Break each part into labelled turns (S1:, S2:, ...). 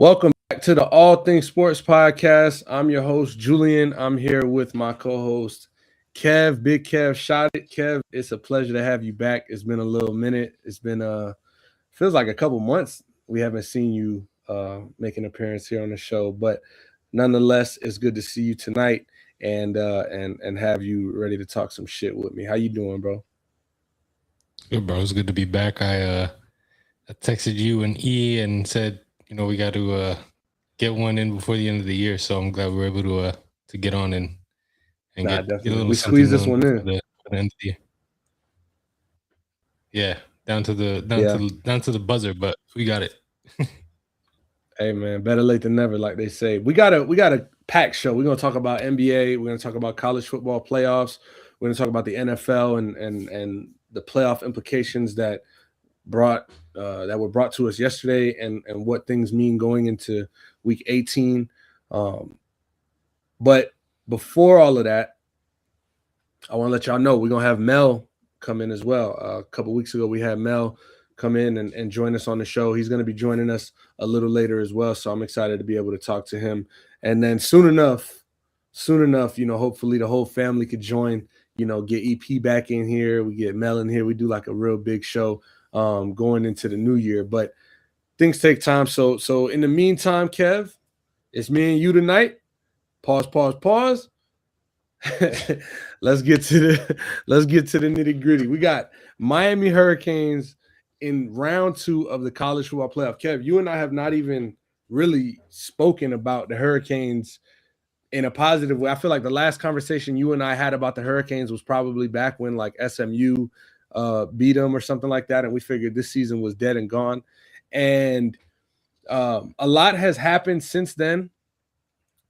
S1: Welcome back to the All Things Sports Podcast. I'm your host, Julian. I'm here with my co-host, Kev, Big Kev. Shot it, Kev. It's a pleasure to have you back. It's been a little minute. It's been feels like a couple months we haven't seen you make an appearance here on the show, but nonetheless, it's good to see you tonight and have you ready to talk some shit with me. How you doing, bro?
S2: Good, bro. It's good to be back. I texted you and E and said, we got to get one in before the end of the year. So I'm glad we were able to get on and get a little
S1: we squeeze this one in
S2: for the end of the year. Yeah, down to the buzzer, but we got it.
S1: Hey man, better late than never, like they say. We got a packed show. We're gonna talk about NBA. We're gonna talk about college football playoffs. We're gonna talk about the NFL and the playoff implications that were brought to us yesterday and what things mean going into week 18. But before all of that, I want to let y'all know we're gonna have Mel come in as well. A couple weeks ago, we had Mel come in and join us on the show. He's going to be joining us a little later as well. So I'm excited to be able to talk to him. And then soon enough, hopefully the whole family could join, get EP back in here. We get Mel in here. We do like a real big show going into the new year, but things take time. So in the meantime, Kev, it's me and you tonight. Pause. Let's get to the nitty-gritty. We got Miami Hurricanes in round 2 of the college football playoff. Kev, you and I have not even really spoken about the Hurricanes in a positive way. I feel like the last conversation you and I had about the Hurricanes was probably back when like SMU beat them or something like that, and we figured this season was dead and gone. And a lot has happened since then,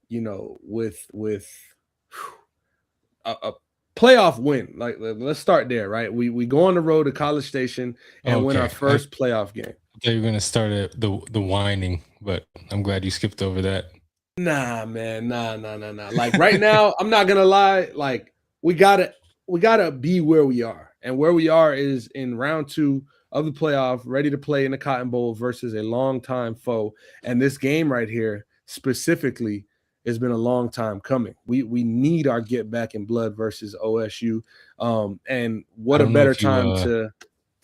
S1: with a playoff win. Like, let's start there, right? We go on the road to College Station and win our first playoff game.
S2: I thought you were gonna start at the whining, but I'm glad you skipped over that.
S1: Nah, man, nah. Like right now, I'm not gonna lie. Like we gotta be where we are, and where we are is in round 2 of the playoff, ready to play in the Cotton Bowl versus a longtime foe. And this game right here specifically has been a long time coming. We need our get back in blood versus OSU. And what a better time to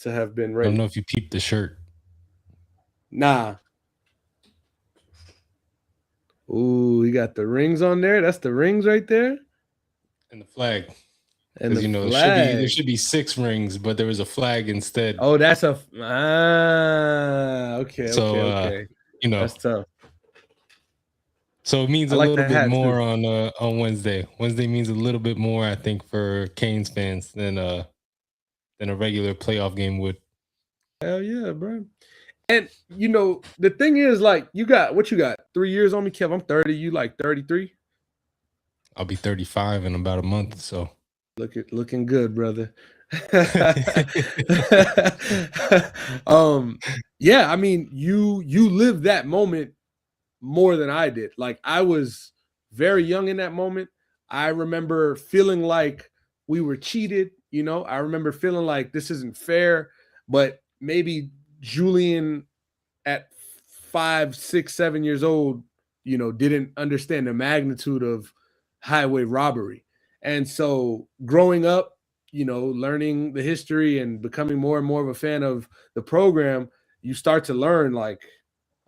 S1: have been ready.
S2: I don't know if you peeped the shirt.
S1: Nah. Ooh, you got the rings on there. That's the rings right there.
S2: And the flag. And there should be 6 rings, but there was a flag instead.
S1: Oh, that's okay.
S2: So,
S1: okay. That's tough.
S2: So it means a little bit more on Wednesday. Wednesday means a little bit more, I think, for Canes fans than a regular playoff game would.
S1: Hell yeah, bro. And the thing is, like, you got 3 years on me, Kev. I'm 30. You like 33?
S2: I'll be 35 in about a month. So
S1: looking good, brother. Yeah. I mean, you lived that moment more than I did. Like, I was very young in that moment. I remember feeling like we were cheated. I remember feeling like this isn't fair, but maybe Julian at 5, 6, 7 years old, didn't understand the magnitude of highway robbery. And so growing up, learning the history and becoming more and more of a fan of the program, you start to learn like,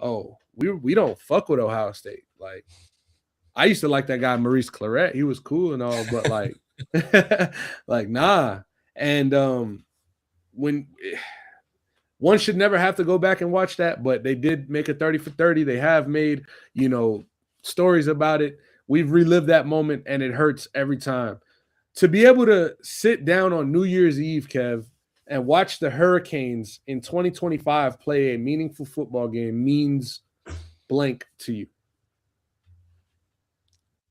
S1: oh, we don't fuck with Ohio State. Like, I used to like that guy, Maurice Claret. He was cool and all, but like, like, nah. And when one should never have to go back and watch that, but they did make a 30 for 30. They have made, stories about it. We've relived that moment, and it hurts every time. To be able to sit down on New Year's Eve, Kev, and watch the Hurricanes in 2025 play a meaningful football game means blank to you.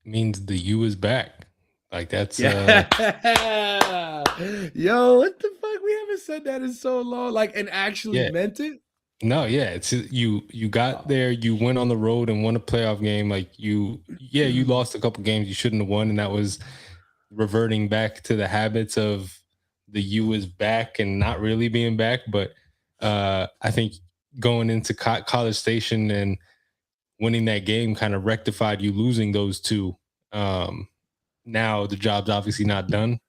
S2: Means the U is back. Like, that's
S1: Yo, what the fuck? We haven't said that in so long. Like, and actually meant it.
S2: No, yeah, it's you got there, you went on the road and won a playoff game. Like, you lost a couple games you shouldn't have won, and that was reverting back to the habits of the U is back and not really being back. But I think going into College Station and winning that game kind of rectified you losing those two. Now the job's obviously not done.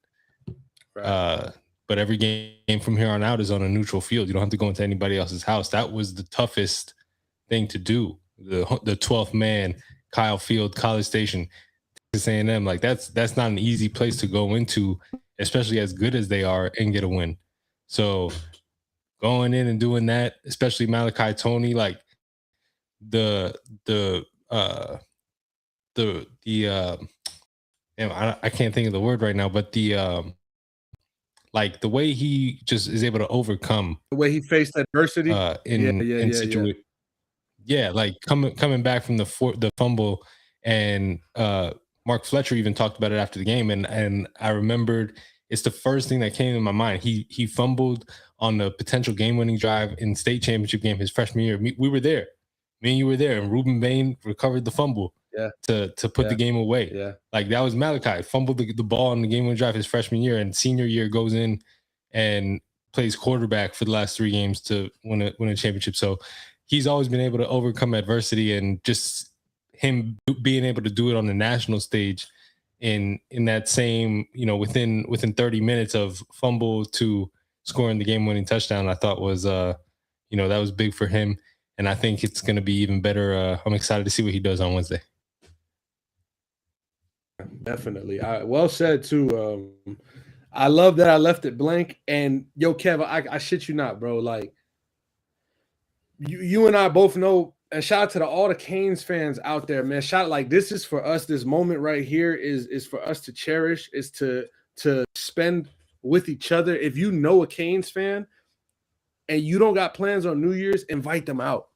S2: Right. But every game from here on out is on a neutral field. You don't have to go into anybody else's house. That was the toughest thing to do. The 12th man, Kyle Field, College Station, Texas A&M. Like that's not an easy place to go into, especially as good as they are, and get a win. So going in and doing that, especially Malachi Toney, like I can't think of the word right now, but like the way he just is able to overcome
S1: the way he faced adversity
S2: like coming back from the fumble, and Mark Fletcher even talked about it after the game, and I remembered it's the first thing that came to my mind. He fumbled on the potential game-winning drive in state championship game his freshman year. We were there. Me and you were there, and Ruben Bain recovered the fumble to put the game away.
S1: Yeah.
S2: Like that was Malachi. Fumbled the ball on the game-winning drive his freshman year, and senior year goes in and plays quarterback for the last 3 games to win a championship. So he's always been able to overcome adversity, and just him being able to do it on the national stage in that same, within 30 minutes of fumble to scoring the game-winning touchdown, I thought was, that was big for him. And I think it's going to be even better. I'm excited to see what he does on Wednesday.
S1: Definitely. Well said too. I love that I left it blank. And yo, Kev, I shit you not, bro. Like you and I both know, and shout out to all the Canes fans out there, man. Like this is for us. This moment right here is for us to cherish, is to spend with each other. If you know a Canes fan and you don't got plans on New Year's, invite them out.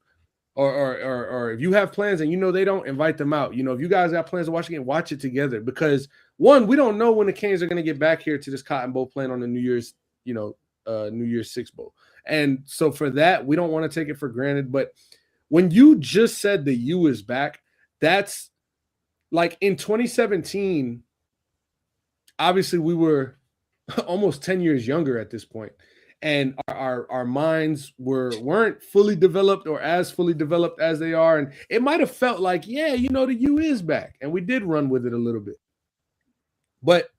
S1: Or if you have plans and they don't, invite them out. If you guys got plans to watch a game, watch it together. Because one, we don't know when the Canes are going to get back here to this Cotton Bowl playing on the New Year's, New Year's Six Bowl. And so for that, we don't want to take it for granted. But when you just said the U is back, that's like in 2017, obviously we were almost 10 years younger at this point. And our minds weren't fully developed or as fully developed as they are. And it might have felt like, the U is back. And we did run with it a little bit. But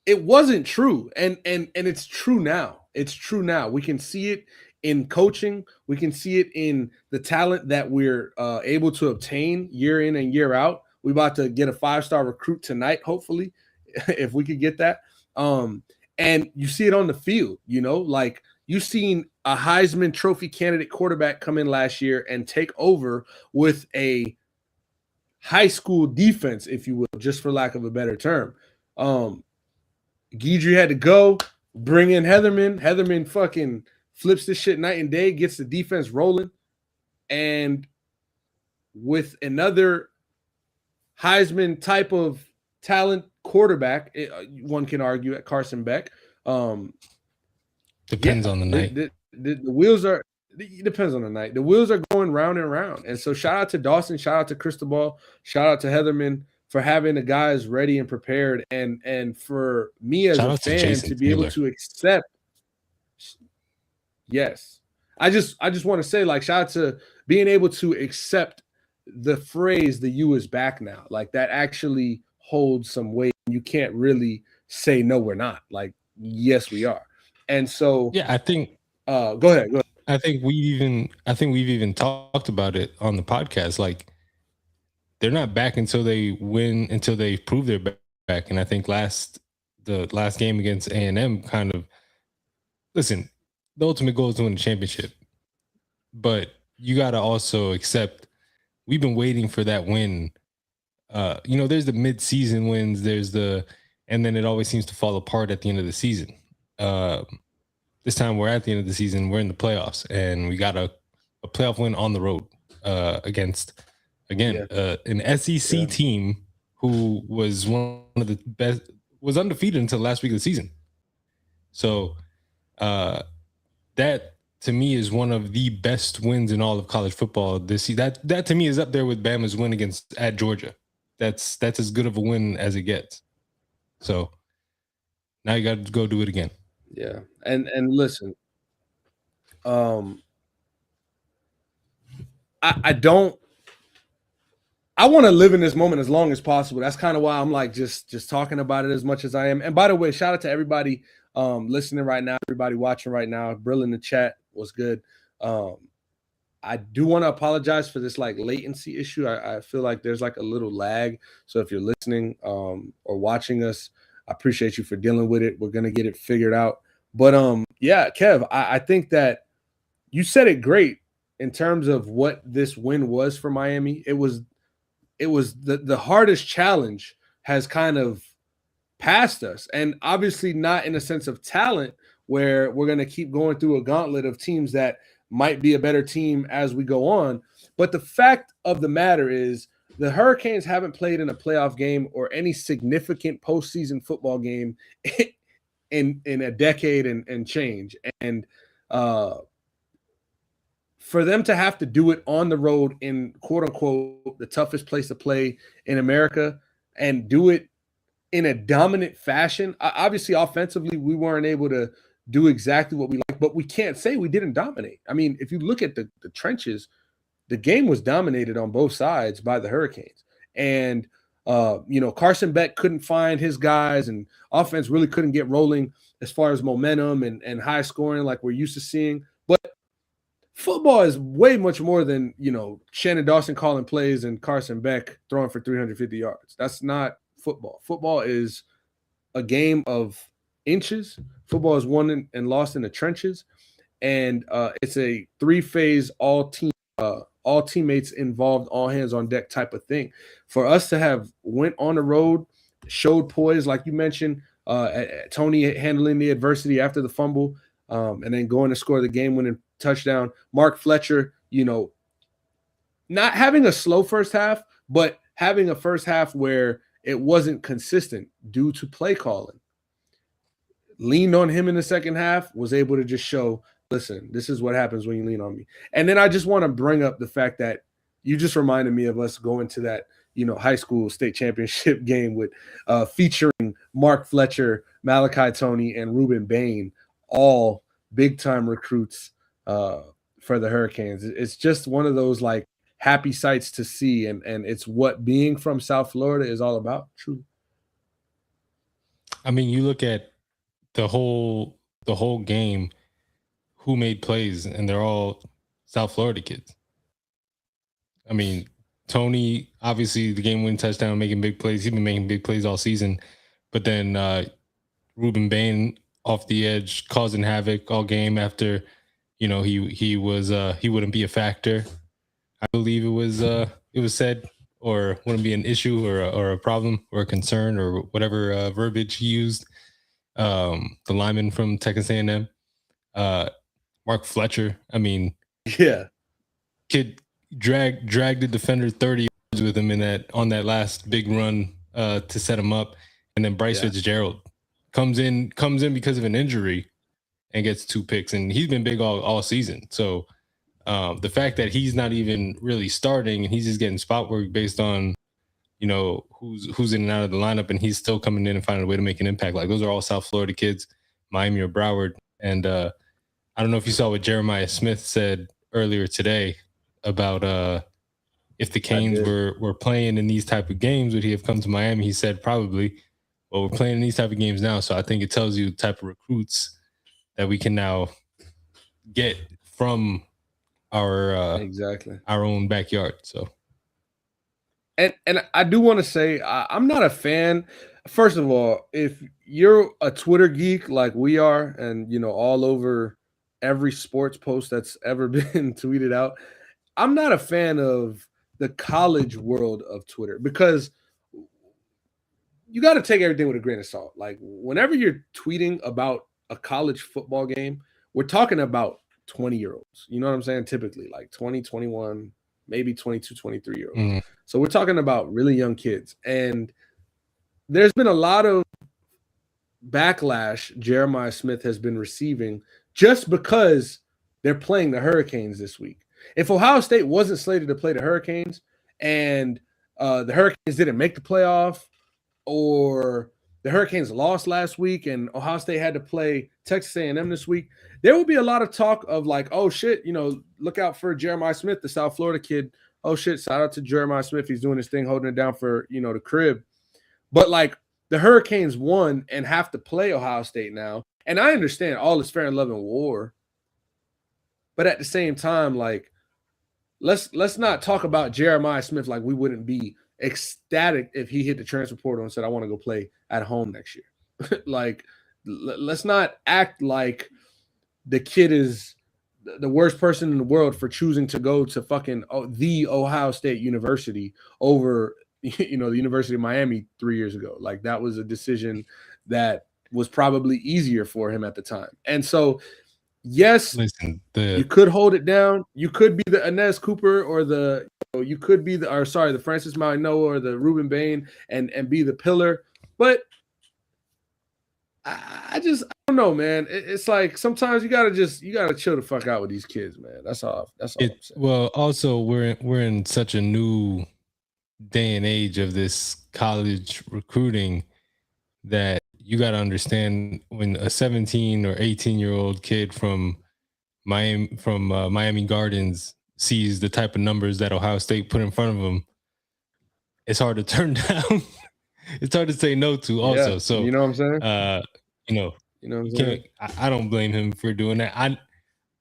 S1: it wasn't true. And it's true now. It's true now. We can see it in coaching. We can see it in the talent that we're able to obtain year in and year out. We're about to get a 5-star recruit tonight, hopefully, if we could get that. And you see it on the field, like you've seen a Heisman Trophy candidate quarterback come in last year and take over with a high school defense, if you will, just for lack of a better term. Guidry had to go, bring in Heatherman. Heatherman fucking flips this shit night and day, gets the defense rolling. And with another Heisman type of talent quarterback, one can argue, at Carson Beck.
S2: Depends on the night.
S1: The wheels are. It depends on the night. The wheels are going round and round. And so shout out to Dawson, shout out to Cristobal, shout out to Heatherman for having the guys ready and prepared, and for me as a fan to be able to accept. Yes, I just want to say, like, shout out to being able to accept the phrase "the U is back now." Like that actually holds some weight. You can't really say no, we're not. Like, yes, we are. And so
S2: I think
S1: go ahead.
S2: I think we've even talked about it on the podcast. Like, they're not back until they win, until they prove they're back. And I think the last game against A&M kind of, listen, the ultimate goal is to win the championship. But you got to also accept we've been waiting for that win. There's the mid-season wins, and then it always seems to fall apart at the end of the season. This time we're at the end of the season, we're in the playoffs, and we got a playoff win on the road against, an SEC team who was one of the best, was undefeated until last week of the season. So that to me is one of the best wins in all of college football this season. That to me is up there with Bama's win at Georgia. That's as good of a win as it gets. So now you got to go do it again.
S1: Yeah. And listen, I want to live in this moment as long as possible. That's kind of why I'm like just talking about it as much as I am. And by the way, shout out to everybody listening right now, everybody watching right now. Brill in the chat was good. I do want to apologize for this like latency issue. I feel like there's like a little lag. So if you're listening or watching us, I appreciate you for dealing with it. We're gonna get it figured out. But yeah, Kev, I think that you said it great in terms of what this win was for Miami. It was the hardest challenge has kind of passed us, and obviously not in a sense of talent where we're going to keep going through a gauntlet of teams that might be a better team as we go on. But the fact of the matter is the Hurricanes haven't played in a playoff game or any significant postseason football game in a decade and change. And for them to have to do it on the road in quote unquote the toughest place to play in America and do it in a dominant fashion. Obviously, offensively, we weren't able to do exactly what we like, but we can't say we didn't dominate. I mean, if you look at the trenches, the game was dominated on both sides by the Hurricanes. And, Carson Beck couldn't find his guys, and offense really couldn't get rolling as far as momentum and high scoring like we're used to seeing. But football is way much more than, Shannon Dawson calling plays and Carson Beck throwing for 350 yards. That's not football. Football is a game of inches. Football is won and lost in the trenches, and it's a three-phase all teammates involved, all hands on deck type of thing. For us to have went on the road, showed poise, like you mentioned, Tony handling the adversity after the fumble, and then going to score the game-winning touchdown. Mark Fletcher, not having a slow first half, but having a first half where it wasn't consistent due to play calling. Leaned on him in the second half, was able to just show, listen, this is what happens when you lean on me. And then I just want to bring up the fact that you just reminded me of us going to that, high school state championship game with featuring Mark Fletcher, Malachi Toney, and Ruben Bain, all big-time recruits for the Hurricanes. It's just one of those, like, happy sights to see, and it's what being from South Florida is all about, truly.
S2: I mean, you look at the whole game, who made plays, and they're all South Florida kids. I mean, Tony, obviously the game-winning touchdown, making big plays. He's been making big plays all season. But then Ruben Bain off the edge, causing havoc all game after, he wouldn't be a factor. I believe it was said, or wouldn't be an issue or a problem or a concern or whatever verbiage he used. The lineman from Texas A&M, Mark Fletcher. I mean,
S1: yeah,
S2: kid dragged the defender 30 yards with him on that last big run to set him up, and then Bryce Fitzgerald comes in because of an injury and gets 2 picks, and he's been big all season. So the fact that he's not even really starting and he's just getting spot work based on who's in and out of the lineup, and he's still coming in and finding a way to make an impact. Like, those are all South Florida kids, Miami or Broward. And I don't know if you saw what Jeremiah Smith said earlier today about if the Canes were playing in these type of games, would he have come to Miami? He said probably. Well, we're playing in these type of games now, so I think it tells you the type of recruits that we can now get from our own backyard. So.
S1: And I do want to say I'm not a fan. First of all, if you're a Twitter geek like we are, and all over every sports post that's ever been tweeted out, I'm not a fan of the college world of Twitter, because you got to take everything with a grain of salt. Like, whenever you're tweeting about a college football game, we're talking about 20-year-olds. You know what I'm saying? Typically, like 20, 21, maybe 22, 23-year-olds. Mm-hmm. So we're talking about really young kids. And there's been a lot of backlash Jeremiah Smith has been receiving just because they're playing the Hurricanes this week. If Ohio State wasn't slated to play the Hurricanes, and the Hurricanes didn't make the playoff, or the Hurricanes lost last week and Ohio State had to play Texas A&M this week, there will be a lot of talk of like, oh shit, look out for Jeremiah Smith, the South Florida kid. Oh shit, shout out to Jeremiah Smith. He's doing his thing, holding it down for, the crib. But like the Hurricanes won and have to play Ohio State now. And I understand all is fair in love and war. But at the same time, like, let's not talk about Jeremiah Smith like we wouldn't be ecstatic if he hit the transfer portal and said, I want to go play at home next year. Like, let's not act like the kid is the worst person in the world for choosing to go to fucking the Ohio State University over, the University of Miami 3 years ago. Like, that was a decision that was probably easier for him at the time. And so, yes,
S2: listen,
S1: you could hold it down. You could be the Inez Cooper or the Francis Mauigoa or the Ruben Bain and be the pillar. But I don't know, man. It's like sometimes you gotta chill the fuck out with these kids, man. That's all. I'm saying.
S2: Well, also we're in such a new day and age of this college recruiting that you got to understand when a 17 or 18-year-old kid from Miami Gardens sees the type of numbers that Ohio State put in front of him, it's hard to turn down. It's hard to say no to also.
S1: Yeah,
S2: so
S1: you know what I'm saying?
S2: I don't blame him for doing that.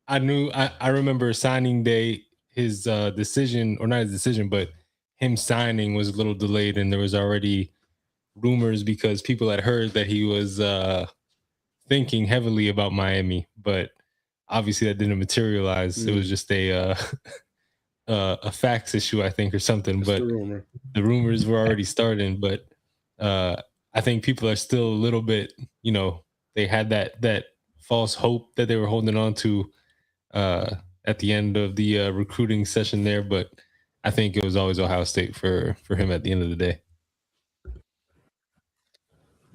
S2: I remember signing day, his decision, or not his decision, but him signing was a little delayed, and there was already rumors because people had heard that he was thinking heavily about Miami, but obviously that didn't materialize. It was just a fax issue, I think, or something. Just but the rumors were already starting. But I think people are still a little bit, they had that false hope that they were holding on to at the end of the recruiting session there. But I think it was always Ohio State for him at the end of the day.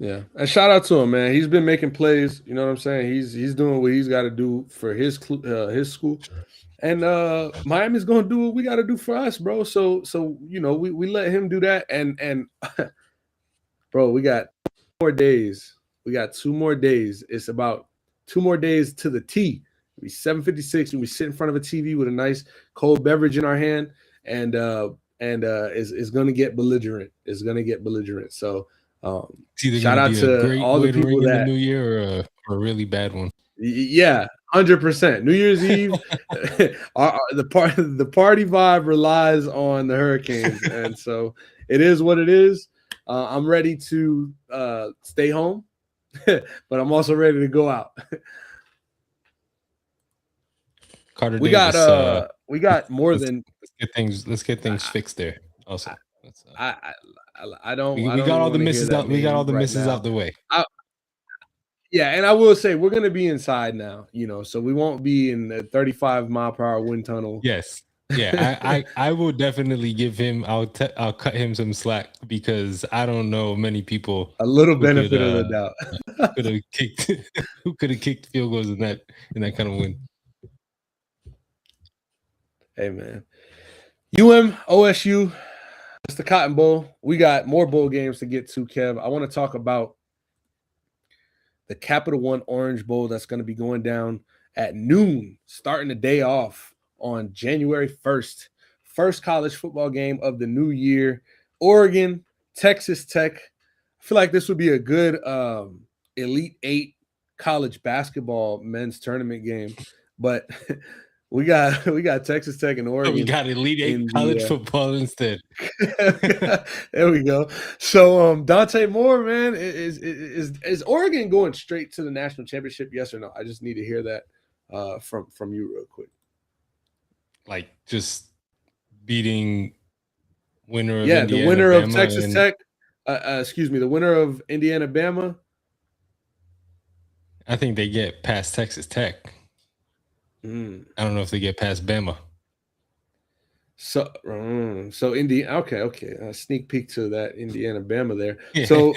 S1: Yeah, and shout out to him, man. He's been making plays. You know what I'm saying? He's doing what he's got to do for his school, and Miami's going to do what we got to do for us, bro. So we let him do that, and bro, we got 2 more days. We got 2 more days. It's about 2 more days to the T. It'll be 7:56, and we sit in front of a TV with a nice cold beverage in our hand, and it's going to get belligerent. It's going to get belligerent. So. Shout out to all the people that
S2: the new year or a really bad one.
S1: Yeah, 100%. New Year's Eve, the party vibe relies on the Hurricanes, and so it is what it is. I'm ready to stay home, but I'm also ready to go out.
S2: Carter,
S1: we got more than.
S2: Let's get things fixed there. Also,
S1: I don't.
S2: We got all the misses out. We got all the misses out the way.
S1: Yeah, and I will say we're gonna be inside now. So we won't be in the 35-mile-per-hour wind tunnel.
S2: Yes. Yeah, I will definitely give him. I'll cut him some slack because I don't know many people.
S1: A little benefit of the doubt.
S2: Who could have kicked field goals in that kind of wind.
S1: Hey man, OSU. It's the Cotton Bowl. We got more bowl games to get to, Kev. I want to talk about the Capital One Orange Bowl that's going to be going down at noon, starting the day off on January 1st. First college football game of the new year. Oregon, Texas Tech. I feel like this would be a good Elite Eight college basketball men's tournament game, but we got Texas Tech and Oregon.
S2: We got Elite Eight college football instead.
S1: There we go. So Dante Moore, man, is Oregon going straight to the national championship? Yes or no? I just need to hear that from you real quick.
S2: Like just beating winner of
S1: the winner of Texas Tech. The winner of Indiana Bama.
S2: I think they get past Texas Tech. I don't know if they get past Bama.
S1: So Indiana. Okay. A sneak peek to that Indiana Bama there. Yeah. So,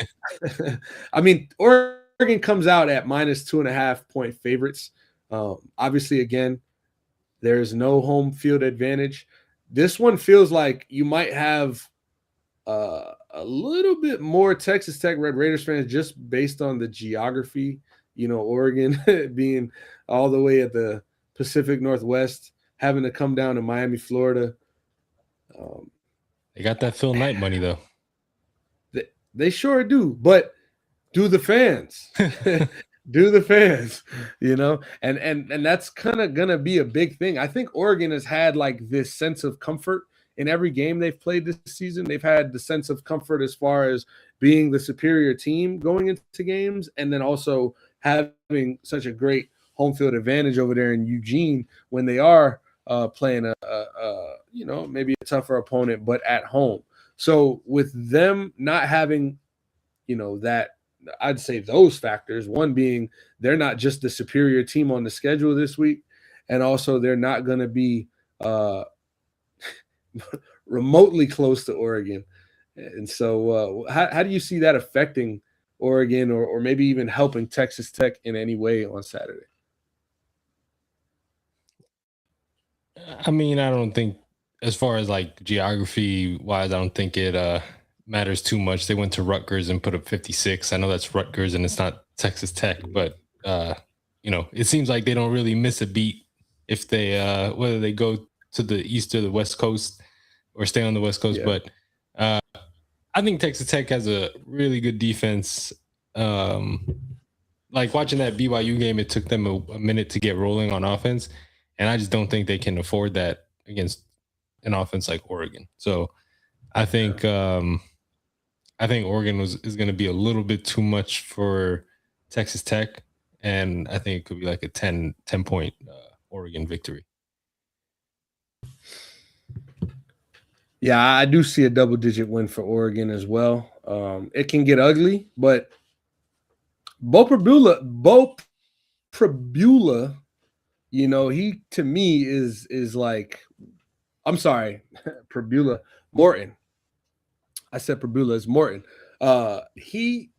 S1: I mean, Oregon comes out at -2.5 point favorites. Obviously, again, there's no home field advantage. This one feels like you might have a little bit more Texas Tech Red Raiders fans just based on the geography. Oregon being all the way at the Pacific Northwest, having to come down to Miami, Florida.
S2: They got that Phil Knight money though.
S1: They sure do, but do the fans. Do the fans, and that's kind of gonna be a big thing. I think Oregon has had like this sense of comfort in every game they've played this season. They've had the sense of comfort as far as being the superior team going into games, and then also having such a great home field advantage over there in Eugene when they are playing maybe a tougher opponent, but at home. So with them not having, that, I'd say those factors, one being they're not just the superior team on the schedule this week, and also they're not going to be remotely close to Oregon. And so how do you see that affecting Oregon or maybe even helping Texas Tech in any way on Saturday?
S2: I mean, I don't think, as far as like geography wise, I don't think it matters too much. They went to Rutgers and put up 56. I know that's Rutgers and it's not Texas Tech, but it seems like they don't really miss a beat if they whether they go to the East or the West Coast or stay on the West Coast. Yeah. But I think Texas Tech has a really good defense. Like watching that BYU game, it took them a minute to get rolling on offense. And I just don't think they can afford that against an offense like Oregon. So I think Oregon is going to be a little bit too much for Texas Tech. And I think it could be like a 10-point Oregon victory.
S1: Yeah, I do see a double-digit win for Oregon as well. It can get ugly, but Bo Prabula, he to me is like, I'm sorry, Prabula, Morton. I said Prabula, it's Morton. He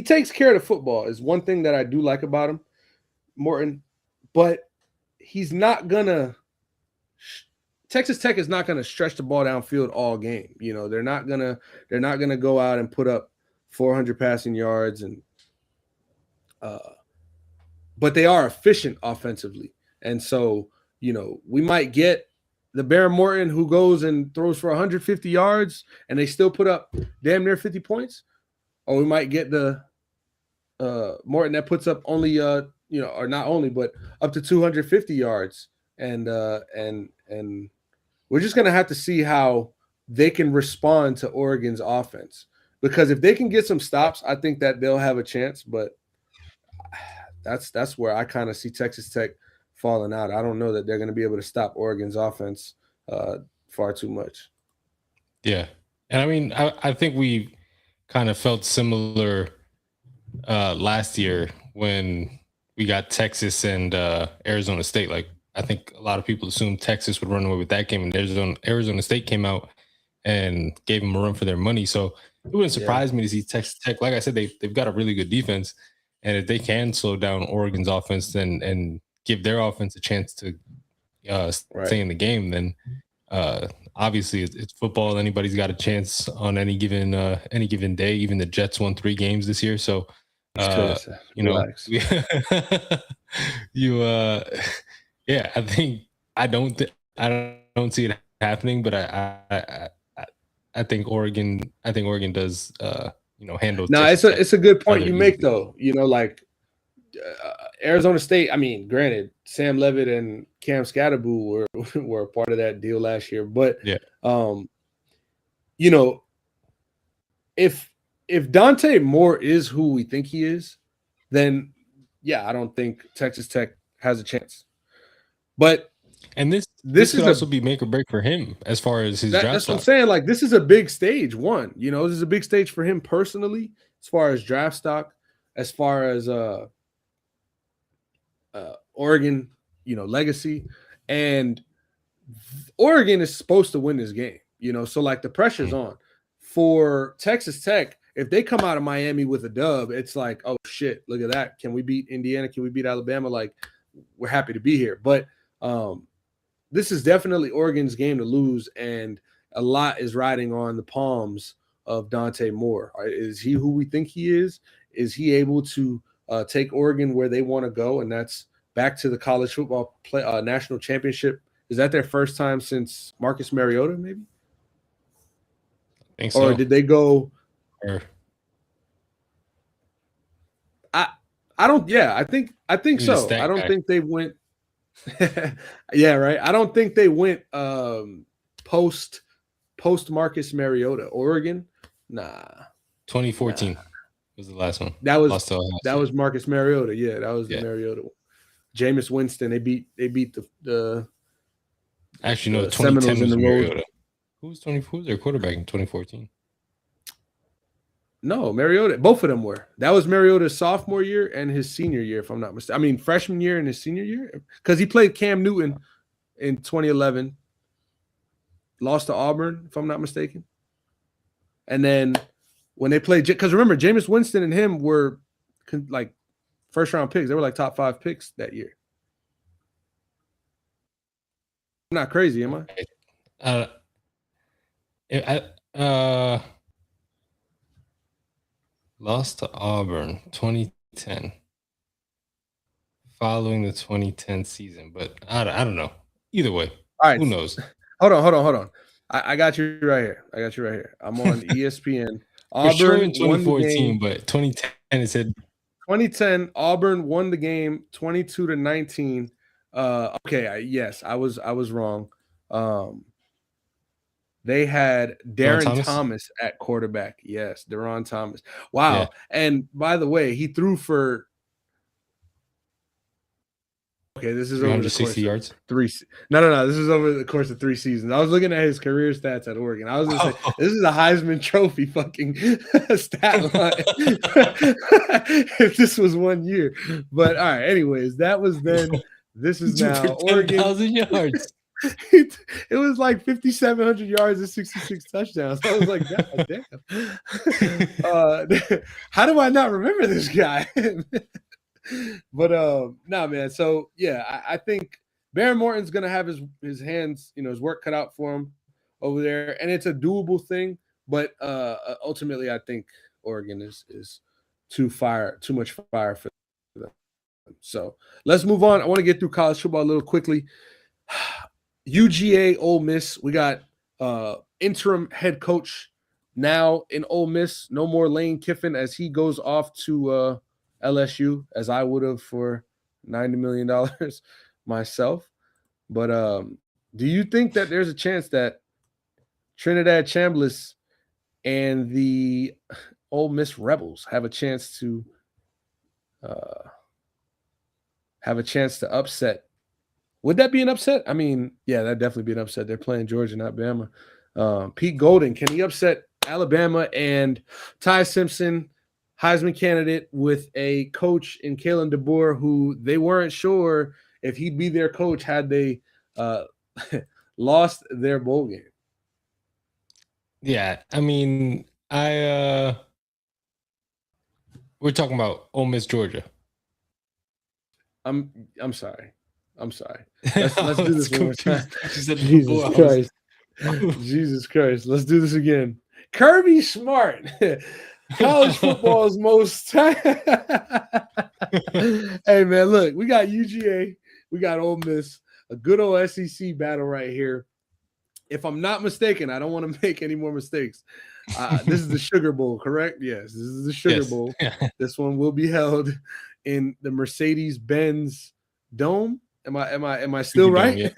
S1: takes care of the football is one thing that I do like about him, Morton, but he's not gonna. Texas Tech is not gonna stretch the ball downfield all game. They're not gonna go out and put up 400 passing yards but they are efficient offensively. And so, we might get the Bear Morton who goes and throws for 150 yards and they still put up damn near 50 points. Or we might get the Morton that puts up only, or not only, but up to 250 yards. And we're just going to have to see how they can respond to Oregon's offense. Because if they can get some stops, I think that they'll have a chance. But that's where I kind of see Texas Tech falling out. I don't know that they're going to be able to stop Oregon's offense far too much.
S2: Yeah. And I mean, I think we kind of felt similar last year when we got Texas and Arizona State. Like, I think a lot of people assumed Texas would run away with that game, and Arizona State came out and gave them a run for their money. So it wouldn't surprise me to see Texas Tech. Like I said, they've got a really good defense. And if they can slow down Oregon's offense and give their offense a chance to stay in the game, then obviously it's football. Anybody's got a chance on any given day. Even the Jets won 3 games this year, so I don't see it happening, but I think Oregon does handle.
S1: No, it's a good point you make though. Arizona State. I mean, granted, Sam Levitt and Cam Scatterboo were a part of that deal last year, but if Dante Moore is who we think he is, then I don't think Texas Tech has a chance. But
S2: this could also be make or break for him as far as his draft.
S1: That's what I'm saying. Like, this is a big stage. This is a big stage for him personally, as far as draft stock, as far as Oregon, legacy, and Oregon is supposed to win this game. So like the pressure's on for Texas Tech. If they come out of Miami with a dub, it's like, oh shit, look at that. Can we beat Indiana? Can we beat Alabama? Like, we're happy to be here. But this is definitely Oregon's game to lose, and a lot is riding on the palms of Dante Moore. Is he who we think he is? Is he able to take Oregon where they want to go? And that's back to the college football national championship. Is that their first time since Marcus Mariota, maybe?
S2: I think so.
S1: Or did they go? I don't. Yeah, I think so. I don't think they went. Yeah, right. I don't think they went post Marcus Mariota. Oregon, nah.
S2: 2014 was the last one.
S1: That was Marcus Mariota. Yeah, that was the Mariota one. Jameis Winston. They beat the
S2: actually no. 2010 was Mariota. Who was their quarterback in 2014?
S1: No, Mariota. Both of them were. That was Mariota's sophomore year and his senior year, if I'm not mistaken. I mean, freshman year and his senior year, because he played Cam Newton in 2011. Lost to Auburn, if I'm not mistaken. And then when they played, because remember, Jameis Winston and him were like first round picks. They were like top 5 picks that year. I'm not crazy, am
S2: I? Lost to Auburn 2010 following the 2010 season, but I don't know. Either way, all right, who knows?
S1: Hold on. I got you right here. I'm on ESPN.
S2: Auburn sure in 2014, but 2010 it said
S1: 2010 Auburn won the game 22-19. Okay, yes, I was wrong. They had Darren Thomas at quarterback. Yes, Darron Thomas. Wow. Yeah. And by the way, he threw for this is over the course
S2: yards.
S1: No. This is over the course of 3 seasons. I was looking at his career stats at Oregon. I was gonna say this is a Heisman Trophy fucking stat line. If this was 1 year. But all right, anyways, that was then. This is now Oregon
S2: 10,000 yards.
S1: It was like 5,700 yards and 66 touchdowns. I was like, God damn. How do I not remember this guy? But no, man. So yeah, I think Bear Morton's gonna have his hands, his work cut out for him over there, and it's a doable thing. But ultimately, I think Oregon is too much fire for them. So let's move on. I want to get through college football a little quickly. UGA Ole Miss. We got interim head coach now in Ole Miss. No more Lane Kiffin as he goes off to LSU, as I would have for $90 million myself. But do you think that there's a chance that Trinidad Chambliss and the Ole Miss Rebels have a chance to upset? Would that be an upset? I mean, yeah, that'd definitely be an upset. They're playing Georgia, not Bama. Pete Golden, can he upset Alabama and Ty Simpson, Heisman candidate, with a coach in Kalen DeBoer who they weren't sure if he'd be their coach had they lost their bowl game?
S2: Yeah, I mean, we're talking about Ole Miss, Georgia.
S1: I'm sorry. Let's do this one more time. Jesus Christ. Jesus Christ. Let's do this again. Kirby Smart. College football's most Hey man, look, we got UGA, we got Ole Miss, a good old SEC battle right here. If I'm not mistaken, I don't want to make any more mistakes. This is the Sugar Bowl, correct? Yes, this is the Sugar Bowl. This one will be held in the Mercedes-Benz Dome. Am I still Superdome, right?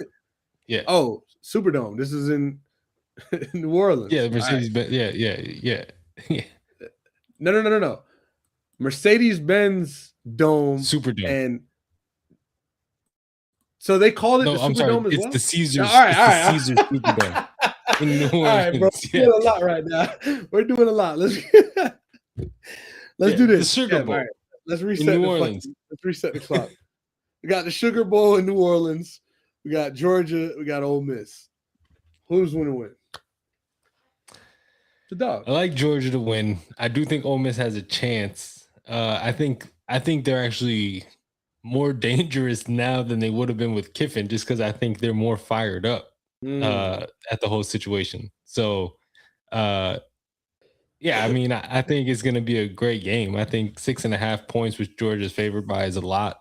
S2: Yeah.
S1: Oh, Superdome. This is in New Orleans.
S2: Yeah, Mercedes-Benz. Yeah.
S1: No. Mercedes-Benz Dome.
S2: Superdome.
S1: And so they call it the Superdome as well?
S2: It's the Caesars.
S1: All right.
S2: Caesars Superdome. In New Orleans.
S1: All right, bro. We're doing a lot right now. We're doing a lot. Let's do this.
S2: The Sugar Bowl.
S1: Right. Let's reset the clock. We got the Sugar Bowl in New Orleans. We got Georgia. We got Ole Miss. Who's going to win? The dog.
S2: I like Georgia to win. I do think Ole Miss has a chance. I think they're actually more dangerous now than they would have been with Kiffin, just because I think they're more fired up at the whole situation. So, yeah, I mean, I think it's going to be a great game. I think 6.5 points, which Georgia's favored by, is a lot.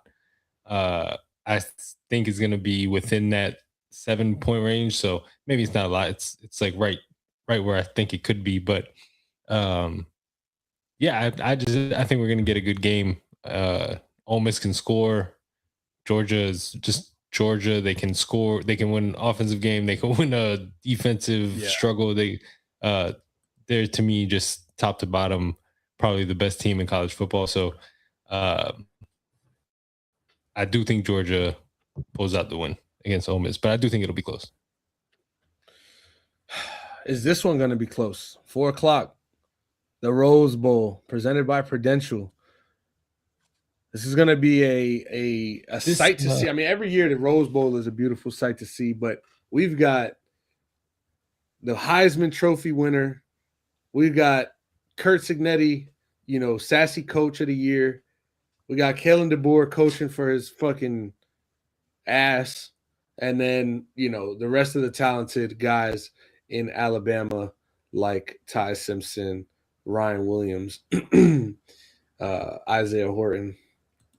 S2: I think is going to be within that 7-point range. So maybe it's not a lot. It's like right where I think it could be. But yeah, I think we're going to get a good game. Ole Miss can score. Georgia is just Georgia. They can score. They can win an offensive game. They can win a defensive struggle. They're to me just top to bottom, probably the best team in college football. So I do think Georgia pulls out the win against Ole Miss, but I do think it'll be close.
S1: Is this one going to be close? 4:00, the Rose Bowl, presented by Prudential. This is going to be a sight to see. I mean, every year the Rose Bowl is a beautiful sight to see, but we've got the Heisman Trophy winner. We've got Kurt Signetti, sassy coach of the year. We got Kalen DeBoer coaching for his fucking ass. And then, the rest of the talented guys in Alabama like Ty Simpson, Ryan Williams, Isaiah Horton,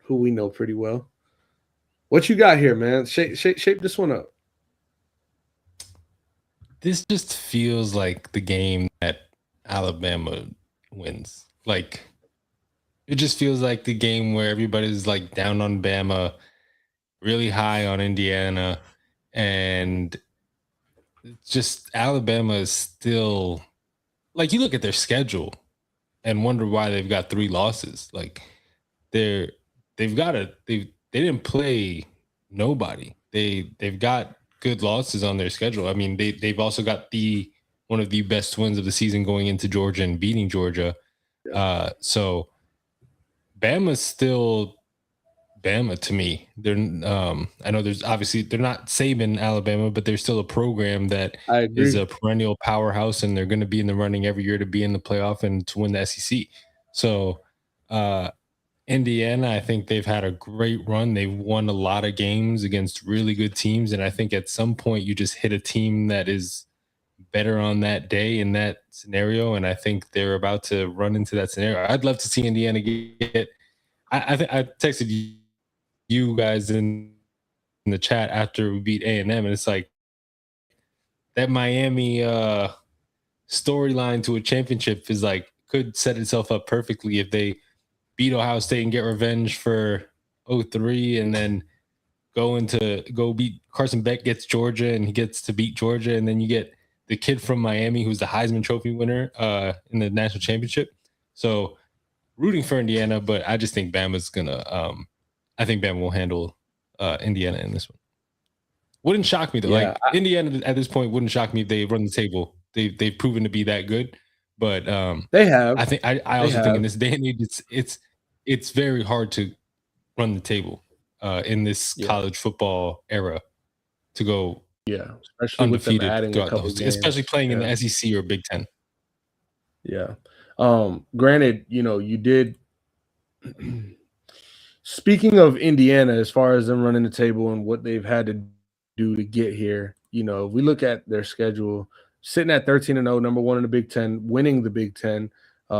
S1: who we know pretty well. What you got here, man? Shape this one up.
S2: This just feels like the game that Alabama wins. Like, it just feels like the game where everybody's like down on Bama, really high on Indiana, and just Alabama is still, like, you look at their schedule and wonder why they've got 3 losses. Like, they didn't play nobody. They've got good losses on their schedule. I mean, they've also got one of the best wins of the season going into Georgia and beating Georgia. Yeah. So Bama's still Bama to me. They're I know there's obviously they're not Saban Alabama, but they're still a program that is a perennial powerhouse, and they're going to be in the running every year to be in the playoff and to win the SEC. So Indiana, I think they've had a great run. They've won a lot of games against really good teams, and I think at some point you just hit a team that is better on that day in that scenario, and I think they're about to run into that scenario. I'd love to see Indiana get. I texted you guys in the chat after we beat A&M, and it's like that Miami storyline to a championship is like could set itself up perfectly if they beat Ohio State and get revenge for 03 and then go beat Carson Beck gets Georgia and he gets to beat Georgia, and then you get the kid from Miami who's the Heisman Trophy winner in the national championship. So rooting for Indiana, but I just think Bama's gonna I think Bama will handle Indiana in this one. Wouldn't shock me though. Yeah, Indiana at this point wouldn't shock me if they run the table. They've proven to be that good. But
S1: they have.
S2: I think I also think in this day and age, it's very hard to run the table in this college football era to go
S1: especially
S2: undefeated
S1: with them adding a couple
S2: games, especially playing in the SEC or Big Ten.
S1: Yeah. Granted, you did. Speaking of Indiana, as far as them running the table and what they've had to do to get here, if we look at their schedule. Sitting at 13-0, number 1 in the Big Ten, winning the Big Ten,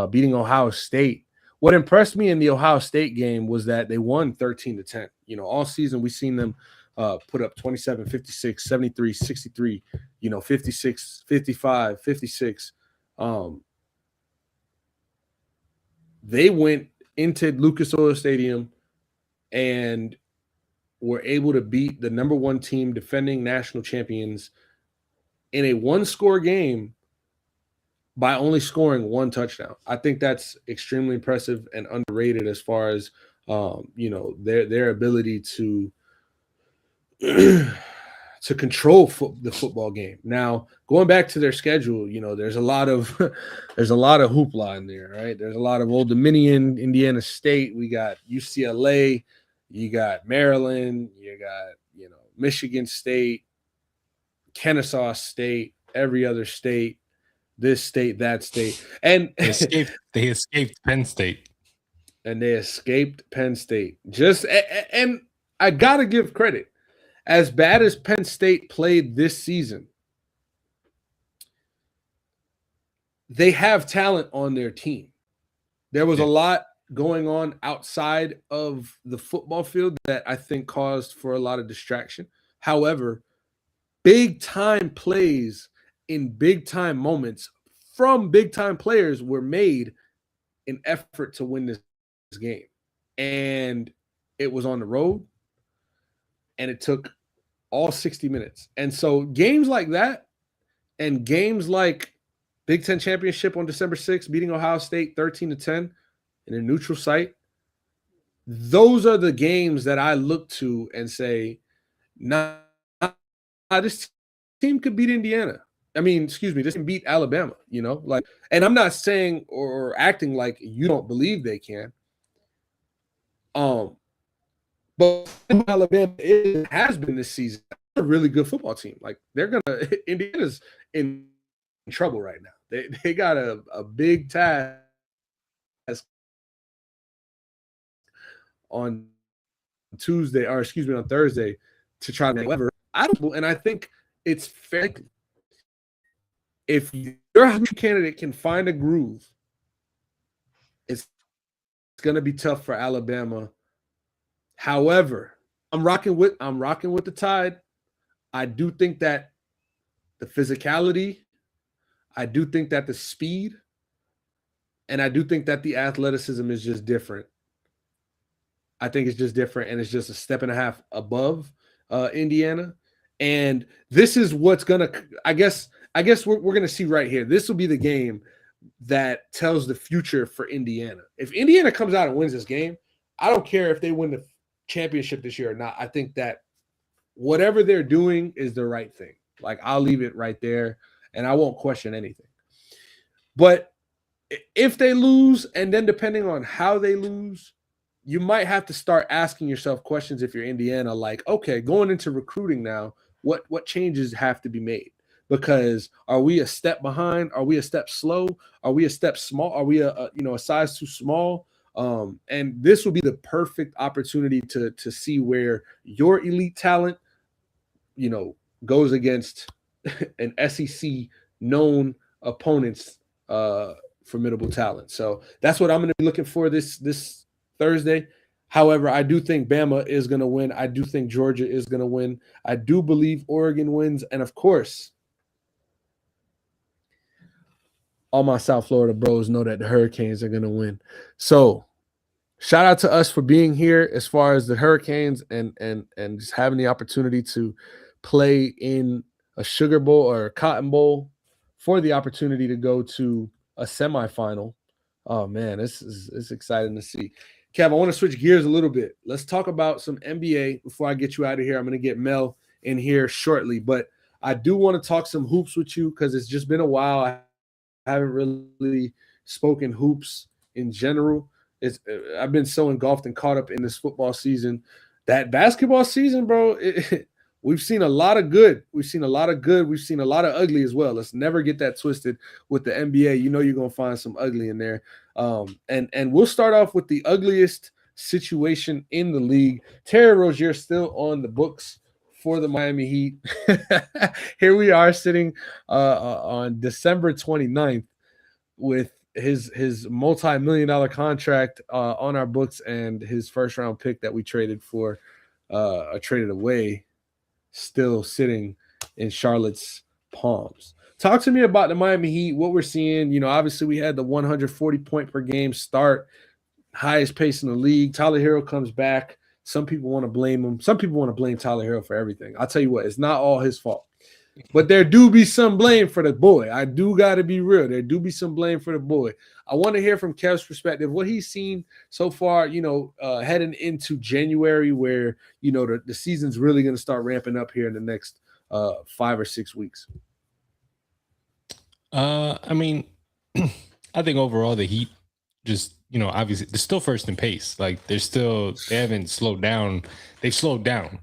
S1: beating Ohio State. What impressed me in the Ohio State game was that they won 13-10. All season we've seen them put up 27, 56, 73, 63, 56, 55, 56. They went into Lucas Oil Stadium and were able to beat the number 1 team, defending national champions, in a 1-score game by only scoring 1 touchdown. I think that's extremely impressive and underrated as far as their ability to control the football game. Now, going back to their schedule, there's a lot of hoopla in there, right? There's a lot of Old Dominion, Indiana State. We got UCLA, you got Maryland, you got Michigan State, Kennesaw State, every other state, this state, that state. And
S2: they escaped Penn State.
S1: And they escaped Penn State. And I got to give credit. As bad as Penn State played this season, they have talent on their team. There was a lot going on outside of the football field that I think caused for a lot of distraction. However, big time plays in big time moments from big time players were made in effort to win this game. And it was on the road and it took all 60 minutes. And so games like that and games like Big Ten Championship on December 6th, beating Ohio State 13-10 in a neutral site, those are the games that I look to and say, nah, this team could beat Indiana. I mean, excuse me, this can beat Alabama, you know? Like, and I'm not saying or acting like you don't believe they can. But Alabama has been this season a really good football team. Like Indiana's in trouble right now. They got a big task on Tuesday, or excuse me, on Thursday to try to whatever. And I think it's fair. If your candidate can find a groove, it's going to be tough for Alabama. However, I'm rocking with the Tide. I do think that the physicality, I do think that the speed, and I do think that the athleticism is just different. I think it's just different, and it's just a step and a half above Indiana. And this is what's gonna, I guess we're gonna see right here. This will be the game that tells the future for Indiana. If Indiana comes out and wins this game, I don't care if they win the championship this year or not. I think that whatever they're doing is the right thing. Like, I'll leave it right there, and I won't question anything. But if they lose, and then depending on how they lose, you might have to start asking yourself questions if you're Indiana, like, okay, going into recruiting now, what changes have to be made? Because are we a step behind? Are we a step slow? Are we a step small? Are we a size too small? And this will be the perfect opportunity to see where your elite talent, goes against an SEC known opponent's formidable talent. So that's what I'm going to be looking for this Thursday. However, I do think Bama is going to win. I do think Georgia is going to win. I do believe Oregon wins. And of course, all my South Florida bros know that the Hurricanes are going to win. So shout out to us for being here as far as the Hurricanes and just having the opportunity to play in a Sugar Bowl or a Cotton Bowl for the opportunity to go to a semifinal. Oh, man, it's exciting to see. Kev, I want to switch gears a little bit. Let's talk about some NBA before I get you out of here. I'm going to get Mel in here shortly, but I do want to talk some hoops with you because it's just been a while. I haven't really spoken hoops in general. I've been so engulfed and caught up in this football season. That basketball season, bro, we've seen a lot of good. We've seen a lot of good. We've seen a lot of ugly as well. Let's never get that twisted with the NBA. You know you're going to find some ugly in there. And we'll start off with the ugliest situation in the league. Terry Rozier still on the books for the Miami Heat. Here we are sitting on December 29th with his multi-million-dollar contract on our books and his first-round pick that we traded for or traded away still sitting in Charlotte's palms. Talk to me about the Miami Heat, what we're seeing. Obviously we had the 140 point per game start, highest pace in the league. Tyler Hero comes back. Some people want to blame him. Some people want to blame Tyler Hero for everything. I'll tell you what, it's not all his fault. But there do be some blame for the boy. I do got to be real. There do be some blame for the boy. I want to hear from Kev's perspective, what he's seen so far, heading into January where, the season's really going to start ramping up here in the next 5 or 6 weeks.
S2: I mean, I think overall the Heat just, obviously they're still first in pace. Like they haven't slowed down. They've slowed down.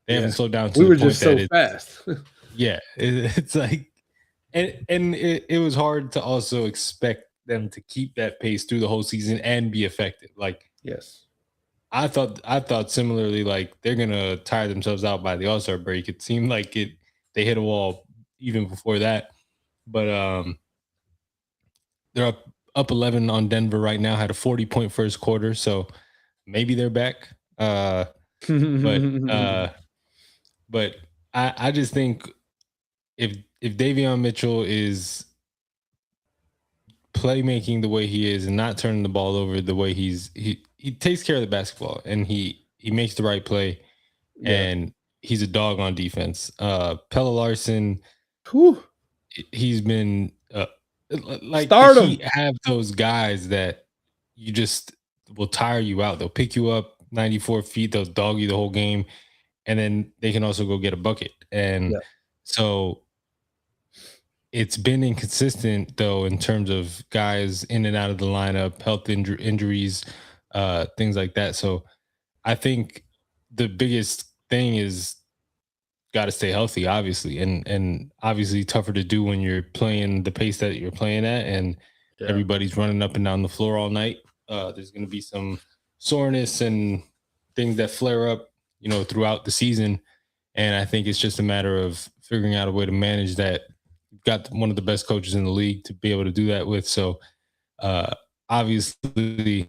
S2: They haven't slowed down to the point just so fast. Yeah, it's like, and it was hard to also expect them to keep that pace through the whole season and be effective. Like,
S1: yes,
S2: I thought similarly, like they're gonna tire themselves out by the All-Star break. It seemed like they hit a wall even before that, but they're up up 11 on Denver right now. Had a 40-point first quarter, so maybe they're back. But I just think if Davion Mitchell is playmaking the way he is and not turning the ball over the way he takes care of the basketball and he makes the right play and he's a dog on defense. Pella Larson, he's been like
S1: Stardom.
S2: He have those guys that you just will tire you out. They'll pick you up 94 feet, they'll dog you the whole game, and then they can also go get a bucket. And so it's been inconsistent though in terms of guys in and out of the lineup, health injuries, things like that. So I think the biggest thing is got to stay healthy, obviously, and obviously tougher to do when you're playing the pace that you're playing at, and everybody's running up and down the floor all night. There's going to be some soreness and things that flare up, throughout the season, and I think it's just a matter of figuring out a way to manage that. You've got one of the best coaches in the league to be able to do that with. So, obviously,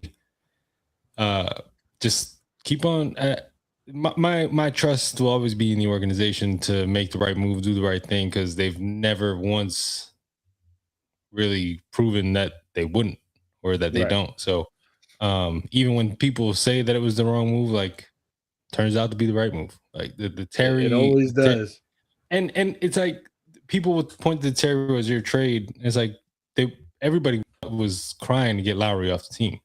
S2: just keep on. My trust will always be in the organization to make the right move, do the right thing, because they've never once really proven that they wouldn't or that they don't. So even when people say that it was the wrong move, like turns out to be the right move. Like the Terry,
S1: it always does.
S2: And it's like people would point to Terry as your trade. It's like everybody was crying to get Lowry off the team.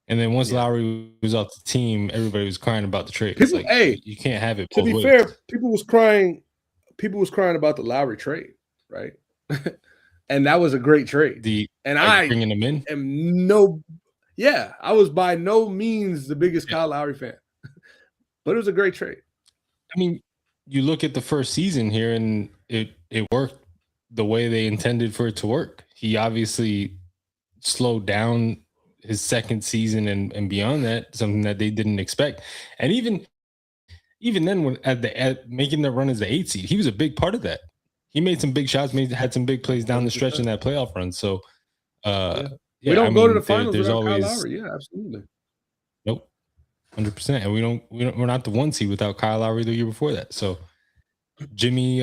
S2: And then once Lowry was off the team, everybody was crying about the trade. It's like, you can't have it.
S1: To be fair, people was crying about the Lowry trade, right? And that was a great trade. I
S2: bringing him in.
S1: I was by no means the biggest Kyle Lowry fan, but it was a great trade.
S2: I mean, you look at the first season here, and it worked the way they intended for it to work. He obviously slowed down his second season and beyond that, something that they didn't expect. And even then, when at making the run as the 8 seed, he was a big part of that. He made some big shots, had some big plays down the stretch in that playoff run. So,
S1: we don't go to the finals without Kyle Lowry. Yeah, absolutely.
S2: Nope, 100%. And we're not the 1 seed without Kyle Lowry the year before that. So, Jimmy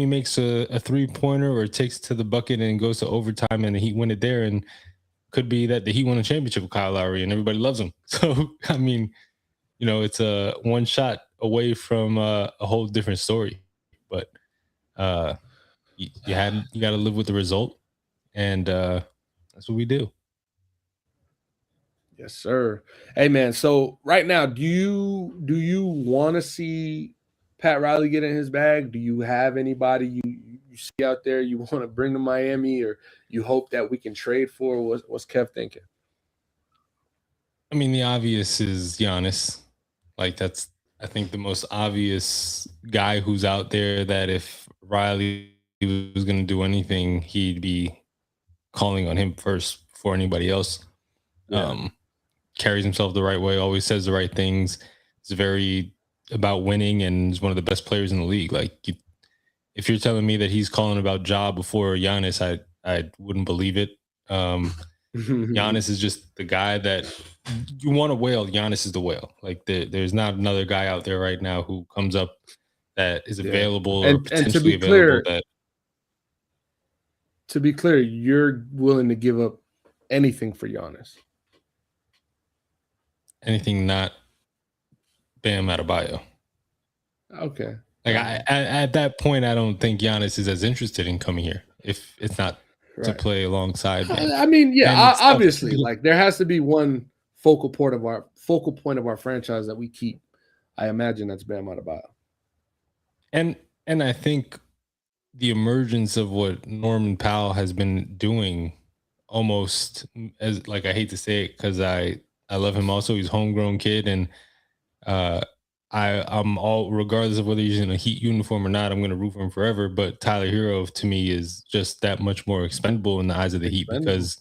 S2: makes a 3-pointer or takes to the bucket and goes to overtime, and the Heat win it there. And could be that the Heat won a championship with Kyle Lowry and everybody loves him. So, I mean, it's a one shot away from a whole different story. But you got to live with the result, and that's what we do.
S1: Yes, sir. Hey, man. So right now, do you want to see Pat Riley get in his bag? Do you have anybody you see out there you want to bring to Miami, or you hope that we can trade for? What's Kev thinking?
S2: I mean, the obvious is Giannis. Like, that's, I think, the most obvious guy who's out there that if Riley was going to do anything, he'd be calling on him first before anybody else. Carries himself the right way, always says the right things. It's very about winning and is one of the best players in the league. Like, if you're telling me that he's calling about Ja before Giannis, I wouldn't believe it. Giannis is just the guy that you want to whale. Giannis is the whale. Like, there's not another guy out there right now who comes up that is available or potentially available.
S1: To be clear, you're willing to give up anything for Giannis.
S2: Anything not Bam Adebayo.
S1: Okay.
S2: Like, at that point, I don't think Giannis is as interested in coming here if it's not to play alongside Bam.
S1: I mean, obviously, like, there has to be one focal point of our franchise that we keep. I imagine that's Bam Adebayo.
S2: And I think the emergence of what Norman Powell has been doing, almost as, like, I hate to say it because I love him also. He's a homegrown kid, and I'm all, regardless of whether he's in a Heat uniform or not, I'm going to root for him forever. But Tyler Hero, to me, is just that much more expendable in the eyes of the Heat, because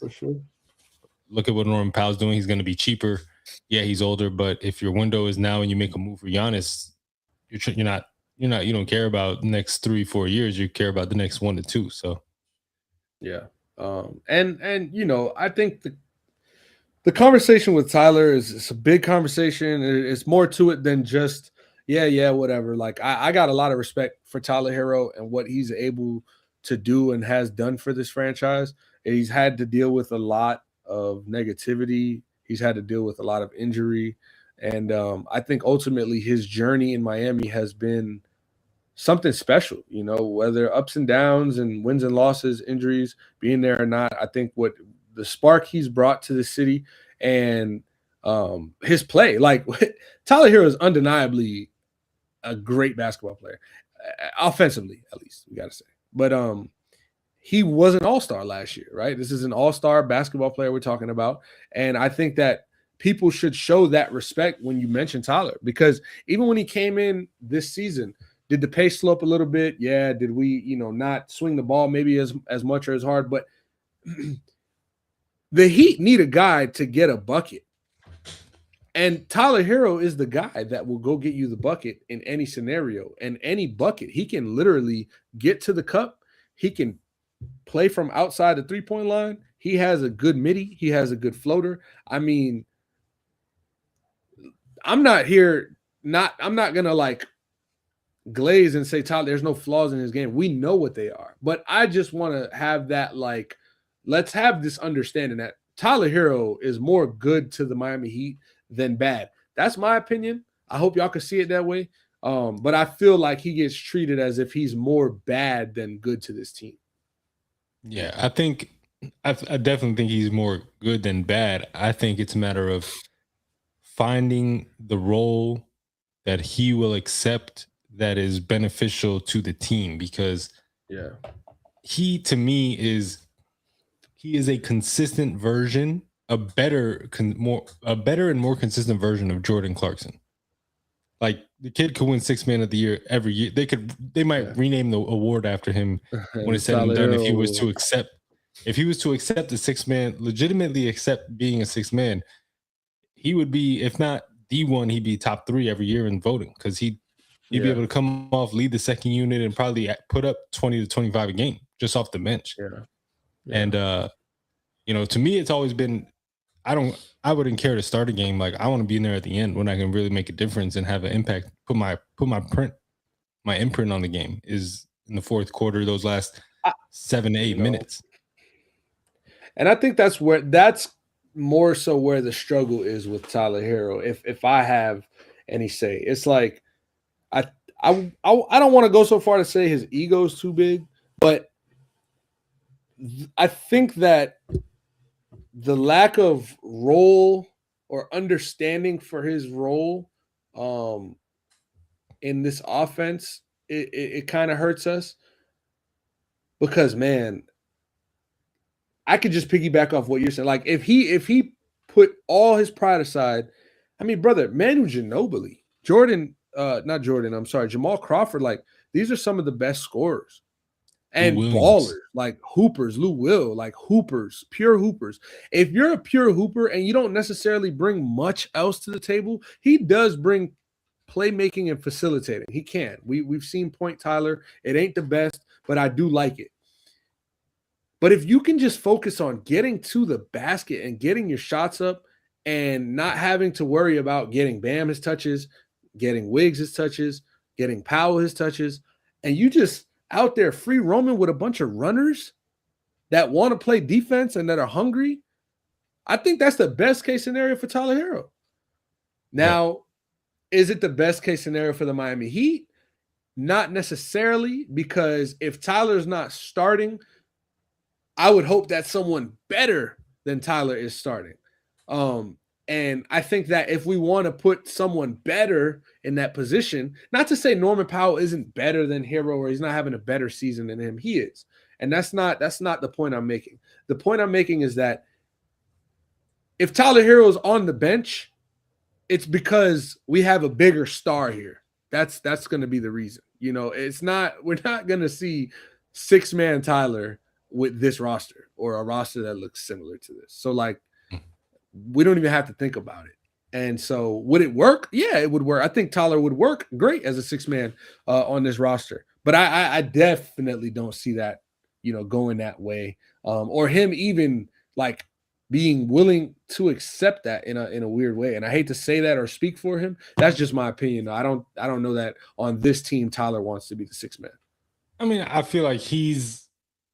S2: look at what Norman Powell's doing. He's going to be cheaper. Yeah, he's older, but if your window is now and you make a move for Giannis, you don't care about the next 3-4 years. You care about the next 1 to 2. So,
S1: yeah. And you know, I think the conversation with Tyler is it's a big conversation. It's more to it than just yeah, whatever. Like I got a lot of respect for Tyler Hero and what he's able to do and has done for this franchise. He's had to deal with a lot of negativity. He's had to deal with a lot of injury, and I think ultimately his journey in Miami has been something special, you know, whether ups and downs and wins and losses, injuries, being there or not. I think what the spark he's brought to the city and his play, like Tyler Hero is undeniably a great basketball player, offensively, at least we got to say. But he was an all-star last year, right? This is an all-star basketball player we're talking about. And I think that people should show that respect when you mention Tyler, because even when he came in this season, did the pace slow up a little bit? Yeah. Did we, you know, not swing the ball maybe as much or as hard? But the Heat need a guy to get a bucket. And Tyler Hero is the guy that will go get you the bucket in any scenario and any bucket. He can literally get to the cup. He can play from outside the three-point line. He has a good midi. He has a good floater. I mean, I'm not going to like glaze and say, Tyler, there's no flaws in his game. We know what they are. But I just want to have that, like, let's have this understanding that Tyler Hero is more good to the Miami Heat than bad. That's my opinion. I hope y'all can see it that way. But I feel like he gets treated as if he's more bad than good to this team.
S2: Yeah, I definitely think he's more good than bad. I think it's a matter of finding the role that he will accept that is beneficial to the team, because he, to me, is a consistent version, a better and more consistent version of Jordan Clarkson. Like, the kid could win Sixth Man of the Year every year. They might rename the award after him when it's said and done. If he was to accept the sixth man, legitimately accept being a sixth man, he would be, if not the one, he'd be top 3 every year in voting, because he'd be able to come off, lead the second unit, and probably put up 20 to 25 a game just off the bench. And you know, to me, it's always been, I wouldn't care to start a game. Like, I want to be in there at the end when I can really make a difference and have an impact. Put my imprint on the game is in the fourth quarter, those last 7 to 8 minutes.
S1: And I think that's more so where the struggle is with Tyler Hero. If I have any say, it's like I don't want to go so far to say his ego's too big, but I think that the lack of role or understanding for his role in this offense, it kind of hurts us, because, man, I could just piggyback off what you're saying. Like, if he put all his pride aside, I mean, brother, Manu Ginobili, Jamal Crawford, like, these are some of the best scorers. And ballers, like hoopers, Lou Will, like hoopers, pure hoopers. If you're a pure hooper and you don't necessarily bring much else to the table, he does bring playmaking and facilitating. He can. We've seen Point Tyler. It ain't the best, but I do like it. But if you can just focus on getting to the basket and getting your shots up and not having to worry about getting Bam his touches, getting Wiggs his touches, getting Powell his touches, and you just out there free roaming with a bunch of runners that want to play defense and that are hungry, I think that's the best case scenario for Tyler Hero. Now, is it the best case scenario for the Miami Heat? Not necessarily, because if Tyler's not starting, I would hope that someone better than Tyler is starting. And I think that if we want to put someone better in that position, not to say Norman Powell isn't better than Hero or he's not having a better season than him, he is. And that's not the point I'm making. The point I'm making is that if Tyler Hero is on the bench, it's because we have a bigger star here. That's going to be the reason. You know, we're not going to see 6-man Tyler with this roster or a roster that looks similar to this. So, like, we don't even have to think about it. And so would it work? Yeah, it would work. I think Tyler would work great as a 6-man on this roster. But I definitely don't see that going that way, or him even like being willing to accept that in a weird way. And I hate to say that or speak for him. That's just my opinion. I don't know that on this team Tyler wants to be the sixth man.
S2: I mean, I feel like he's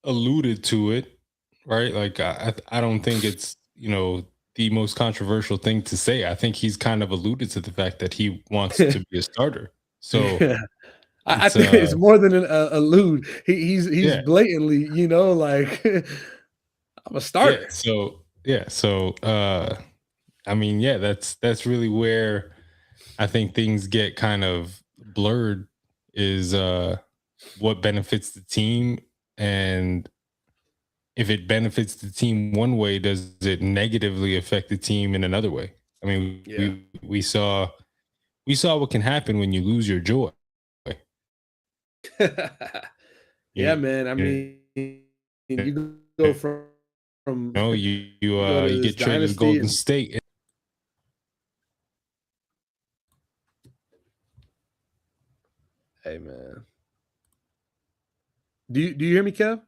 S2: alluded to it, right? Like I don't think it's the most controversial thing to say. I think he's kind of alluded to the fact that he wants to be a starter. So
S1: yeah. I think it's more than an allude. He's blatantly, like I'm a starter.
S2: So I mean, that's really where I think things get kind of blurred is what benefits the team, and if it benefits the team one way, does it negatively affect the team in another way? I mean, we saw what can happen when you lose your joy.
S1: Yeah, man. I mean, you go from
S2: you get traded to Golden State.
S1: Hey, man. Do you hear me, Kev?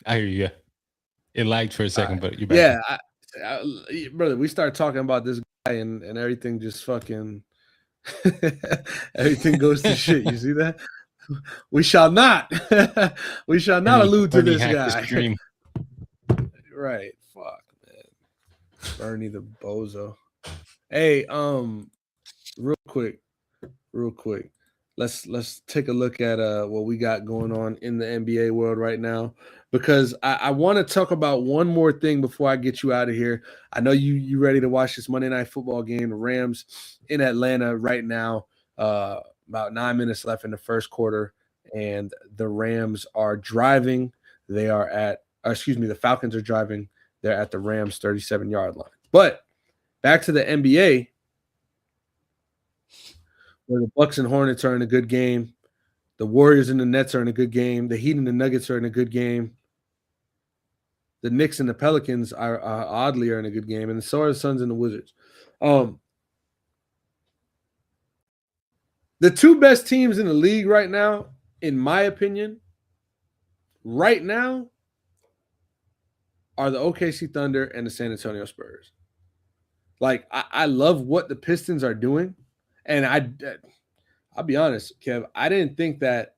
S2: I hear you. Yeah. It lagged for a second, but you're back.
S1: Yeah, brother. We started talking about this guy, and everything just fucking everything goes to shit. You see that? We shall not allude to this guy. Right. Fuck, man. Bernie the bozo. Hey, real quick. Let's take a look at what we got going on in the NBA world right now, because I want to talk about one more thing before I get you out of here. I know you ready to watch this Monday Night Football game. The Rams in Atlanta right now. About 9 minutes left in the first quarter, and the Rams are driving. The Falcons are driving. They're at the Rams 37-yard line. But back to the NBA, where the Bucks and Hornets are in a good game. The Warriors and the Nets are in a good game. The Heat and the Nuggets are in a good game. The Knicks and the Pelicans are oddly in a good game, and so are the Suns and the Wizards. The two best teams in the league right now, in my opinion, right now, are the OKC Thunder and the San Antonio Spurs. Like, I love what the Pistons are doing, and I'll be honest, Kev, I didn't think that,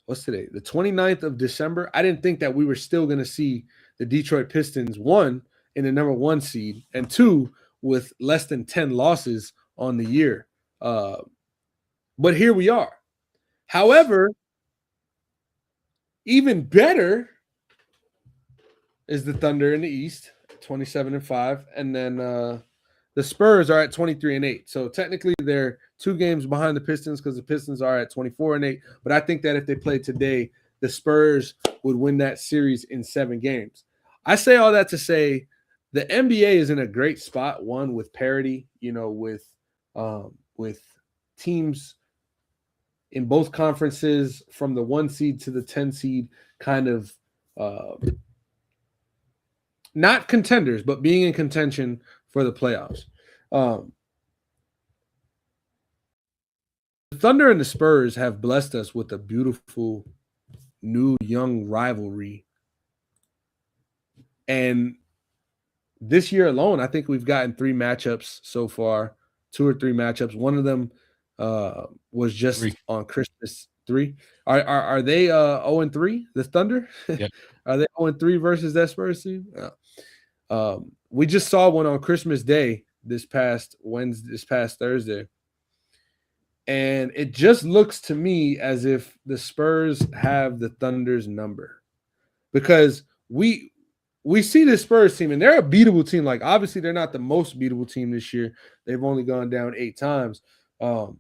S1: what's today? The 29th of December. I didn't think that we were still going to see the Detroit Pistons, one, in the number 1 seed, and two, with less than 10 losses on the year. But here we are. However, even better is the Thunder in the East, 27-5, and then the Spurs are at 23-8. So technically, they're 2 games behind the Pistons because the Pistons are at 24-8. But I think that if they played today, the Spurs would win that series in 7 games. I say all that to say the NBA is in a great spot. One, with parity, with teams in both conferences from the 1 seed to the 10 seed, kind of not contenders, but being in contention for the playoffs. The Thunder and the Spurs have blessed us with a beautiful new young rivalry. And this year alone, I think we've gotten 3 matchups so far, 2 or 3 matchups. One of them was just 3. On Christmas. 3. Are they 0-3? The Thunder?
S2: Yep.
S1: Are they 0-3 versus that Spurs team? We just saw one on Christmas Day this past Thursday. And it just looks to me as if the Spurs have the Thunder's number, because we see the Spurs team and they're a beatable team. Like, obviously they're not the most beatable team this year. They've only gone down 8 times. But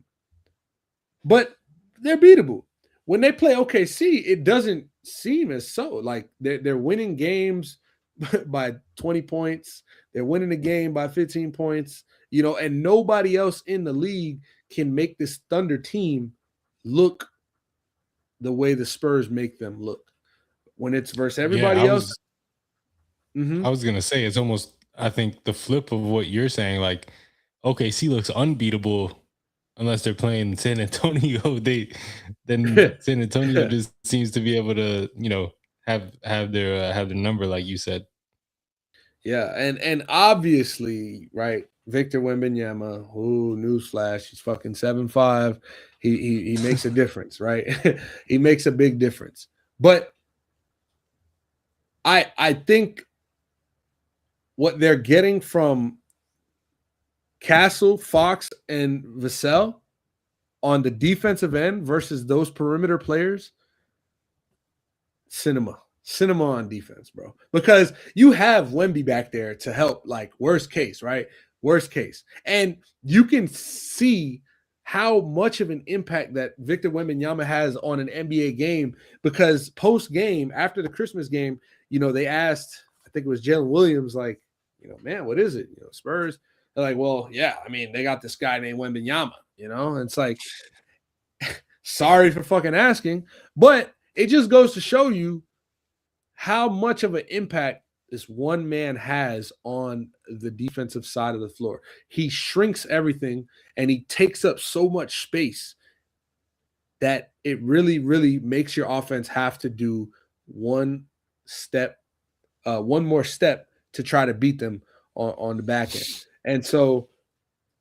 S1: they're beatable. When they play OKC, it doesn't seem as so. Like, they're winning games by 20 points. They're winning a game by 15 points, and nobody else in the league can make this Thunder team look the way the Spurs make them look when it's versus everybody else.
S2: I was going to say, it's almost, I think, the flip of what you're saying. Like, OKC looks unbeatable unless they're playing San Antonio, then San Antonio just seems to be able to, have their number, like you said.
S1: Yeah, and obviously, right, Victor Wembanyama, newsflash, he's fucking 7'5". He makes a difference, right? He makes a big difference. But I think what they're getting from Castle, Fox, and Vassell on the defensive end versus those perimeter players, cinema on defense, bro. Because you have Wemby back there to help, like, worst case, right? Worst case. And you can see how much of an impact that Victor Wembanyama has on an NBA game, because post-game, after the Christmas game, they asked, I think it was Jalen Williams, like, man, what is it? Spurs. They're like, well, yeah, I mean, they got this guy named Wembanyama, and it's like, sorry for fucking asking, but it just goes to show you how much of an impact this one man has on the defensive side of the floor. He shrinks everything, and he takes up so much space that it really, really makes your offense have to do one more step to try to beat them on the back end. And so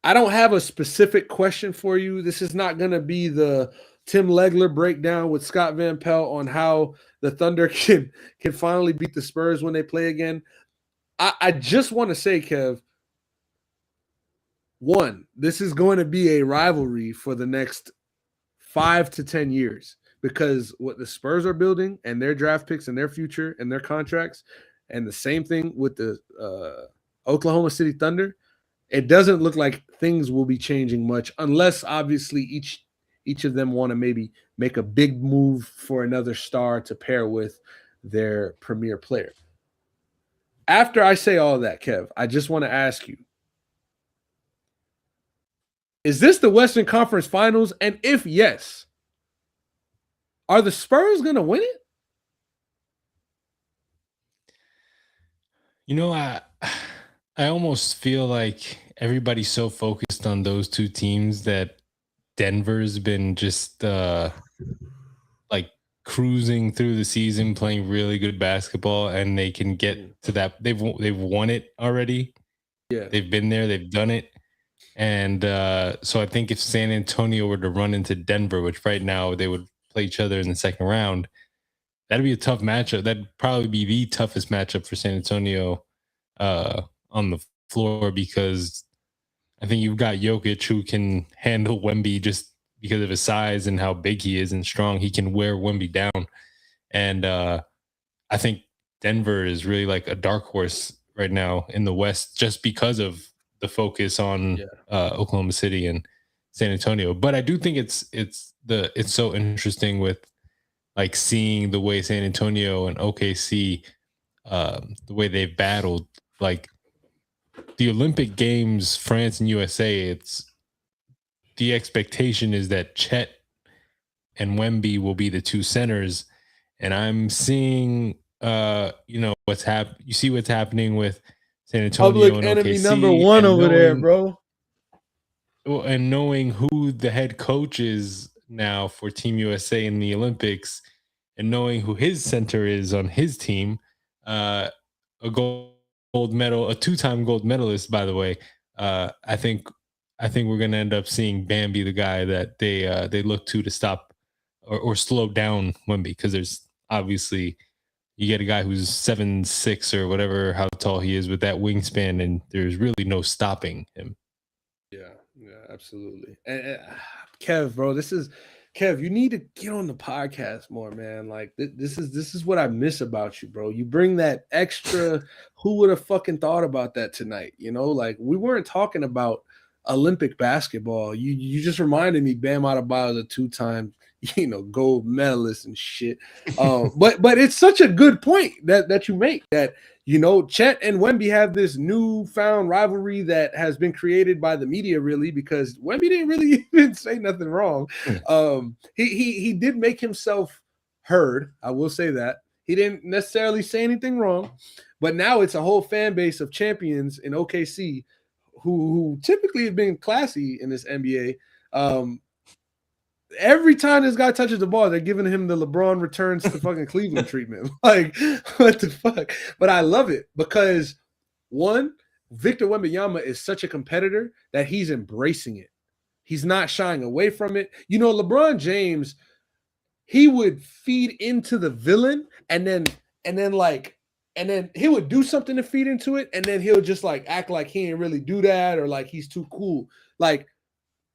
S1: I don't have a specific question for you. This is not going to be the Tim Legler breakdown with Scott Van Pelt on how the Thunder can finally beat the Spurs when they play again. I just want to say, Kev, one, this is going to be a rivalry for the next 5 to 10 years, because what the Spurs are building and their draft picks and their future and their contracts, and the same thing with the Oklahoma City Thunder, it doesn't look like things will be changing much, unless obviously each of them want to maybe make a big move for another star to pair with their premier player. After I say all that, Kev, I just want to ask you, is this the Western Conference Finals? And if yes, are the Spurs going to win it?
S2: I almost feel like everybody's so focused on those two teams that Denver's been just like cruising through the season, playing really good basketball, and they can get to that. They've won it already.
S1: Yeah,
S2: they've been there, they've done it. And so I think if San Antonio were to run into Denver, which right now they would play each other in the second round, that'd be a tough matchup. That'd probably be the toughest matchup for San Antonio on the floor, because I think you've got Jokic, who can handle Wemby just because of his size and how big he is and strong. He can wear Wemby down. And I think Denver is really like a dark horse right now in the West, just because of the focus on Oklahoma City and San Antonio. But I do think it's so interesting with like seeing the way San Antonio and OKC, the way they've battled, like the Olympic Games, France and USA. It's the expectation is that Chet and Wemby will be the two centers, and I'm seeing what's you see what's happening with San Antonio
S1: public
S2: and
S1: enemy
S2: OKC,
S1: number one over there, bro.
S2: And knowing who the head coach is now for Team USA in the Olympics, and knowing who his center is on his team, a gold medal, a two-time gold medalist, by the way. I think we're going to end up seeing Bam be the guy that they look to stop or slow down Wemby, because there's obviously, you get a guy who's 7'6" or whatever, how tall he is, with that wingspan, and there's really no stopping him.
S1: Yeah, absolutely. And Kev, bro, Kev, you need to get on the podcast more, man. Like this is what I miss about you, bro. You bring that extra. Who would have fucking thought about that tonight? Like, we weren't talking about Olympic basketball. You just reminded me, Bam Adebayo is a two-time, gold medalist and shit. But it's such a good point that you make, that Chet and Wemby have this newfound rivalry that has been created by the media, really, because Wemby didn't really even say nothing wrong. He did make himself heard. I will say that. He didn't necessarily say anything wrong, but now it's a whole fan base of champions in OKC who typically have been classy in this NBA, Every time this guy touches the ball, they're giving him the LeBron returns to fucking Cleveland treatment. Like, what the fuck? But I love it because, one, Victor Wembanyama is such a competitor that he's embracing it. He's not shying away from it. You know, LeBron James, he would feed into the villain and then he would do something to feed into it, and then he'll just like act like he ain't really do that or like he's too cool. Like,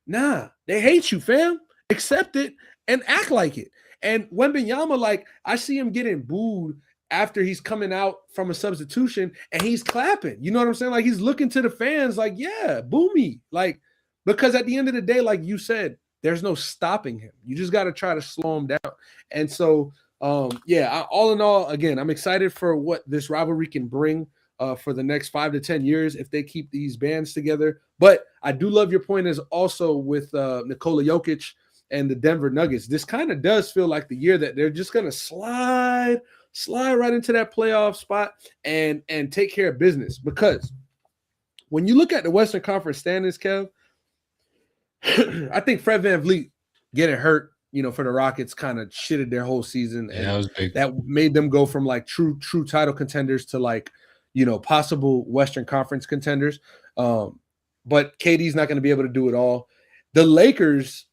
S1: nah, they hate you, fam. Accept it and act like it. And Wembanyama, like, I see him getting booed after he's coming out from a substitution and he's clapping. You know what I'm saying? Like, he's looking to the fans like, yeah, boo me. Like, because at the end of the day, like you said, there's no stopping him. You just got to try to slow him down. And so, all in all, again, I'm excited for what this rivalry can bring for the next 5 to 10 years if they keep these bands together. But I do love your point is also with Nikola Jokic and the Denver Nuggets. This kind of does feel like the year that they're just going to slide right into that playoff spot and take care of business. Because when you look at the Western Conference standings, Kev, I think Fred VanVleet getting hurt, you know, for the Rockets kind of shitted their whole season.
S2: Yeah,
S1: and
S2: that was big.
S1: That made them go from like true title contenders to like, you know, possible Western Conference contenders. But KD's not going to be able to do it all. The Lakers,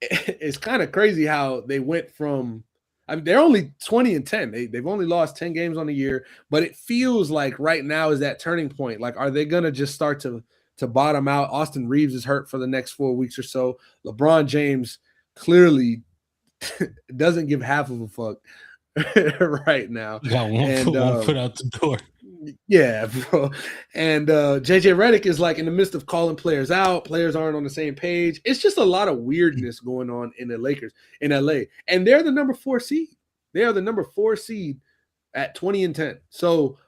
S1: it's kind of crazy how they went from, I mean, they're only 20-10. They've only lost 10 games on the year, but it feels like right now is that turning point. Like, are they going to just start to bottom out? Austin Reeves is hurt for the next 4 weeks or so. LeBron James clearly doesn't give half of a fuck right now.
S2: Got one foot out the door.
S1: Yeah, bro. And JJ Redick is like in the midst of calling players out. Players aren't on the same page. It's just a lot of weirdness going on in the Lakers in LA. And they're the number 4 seed. They are the number 4 seed at 20-10. So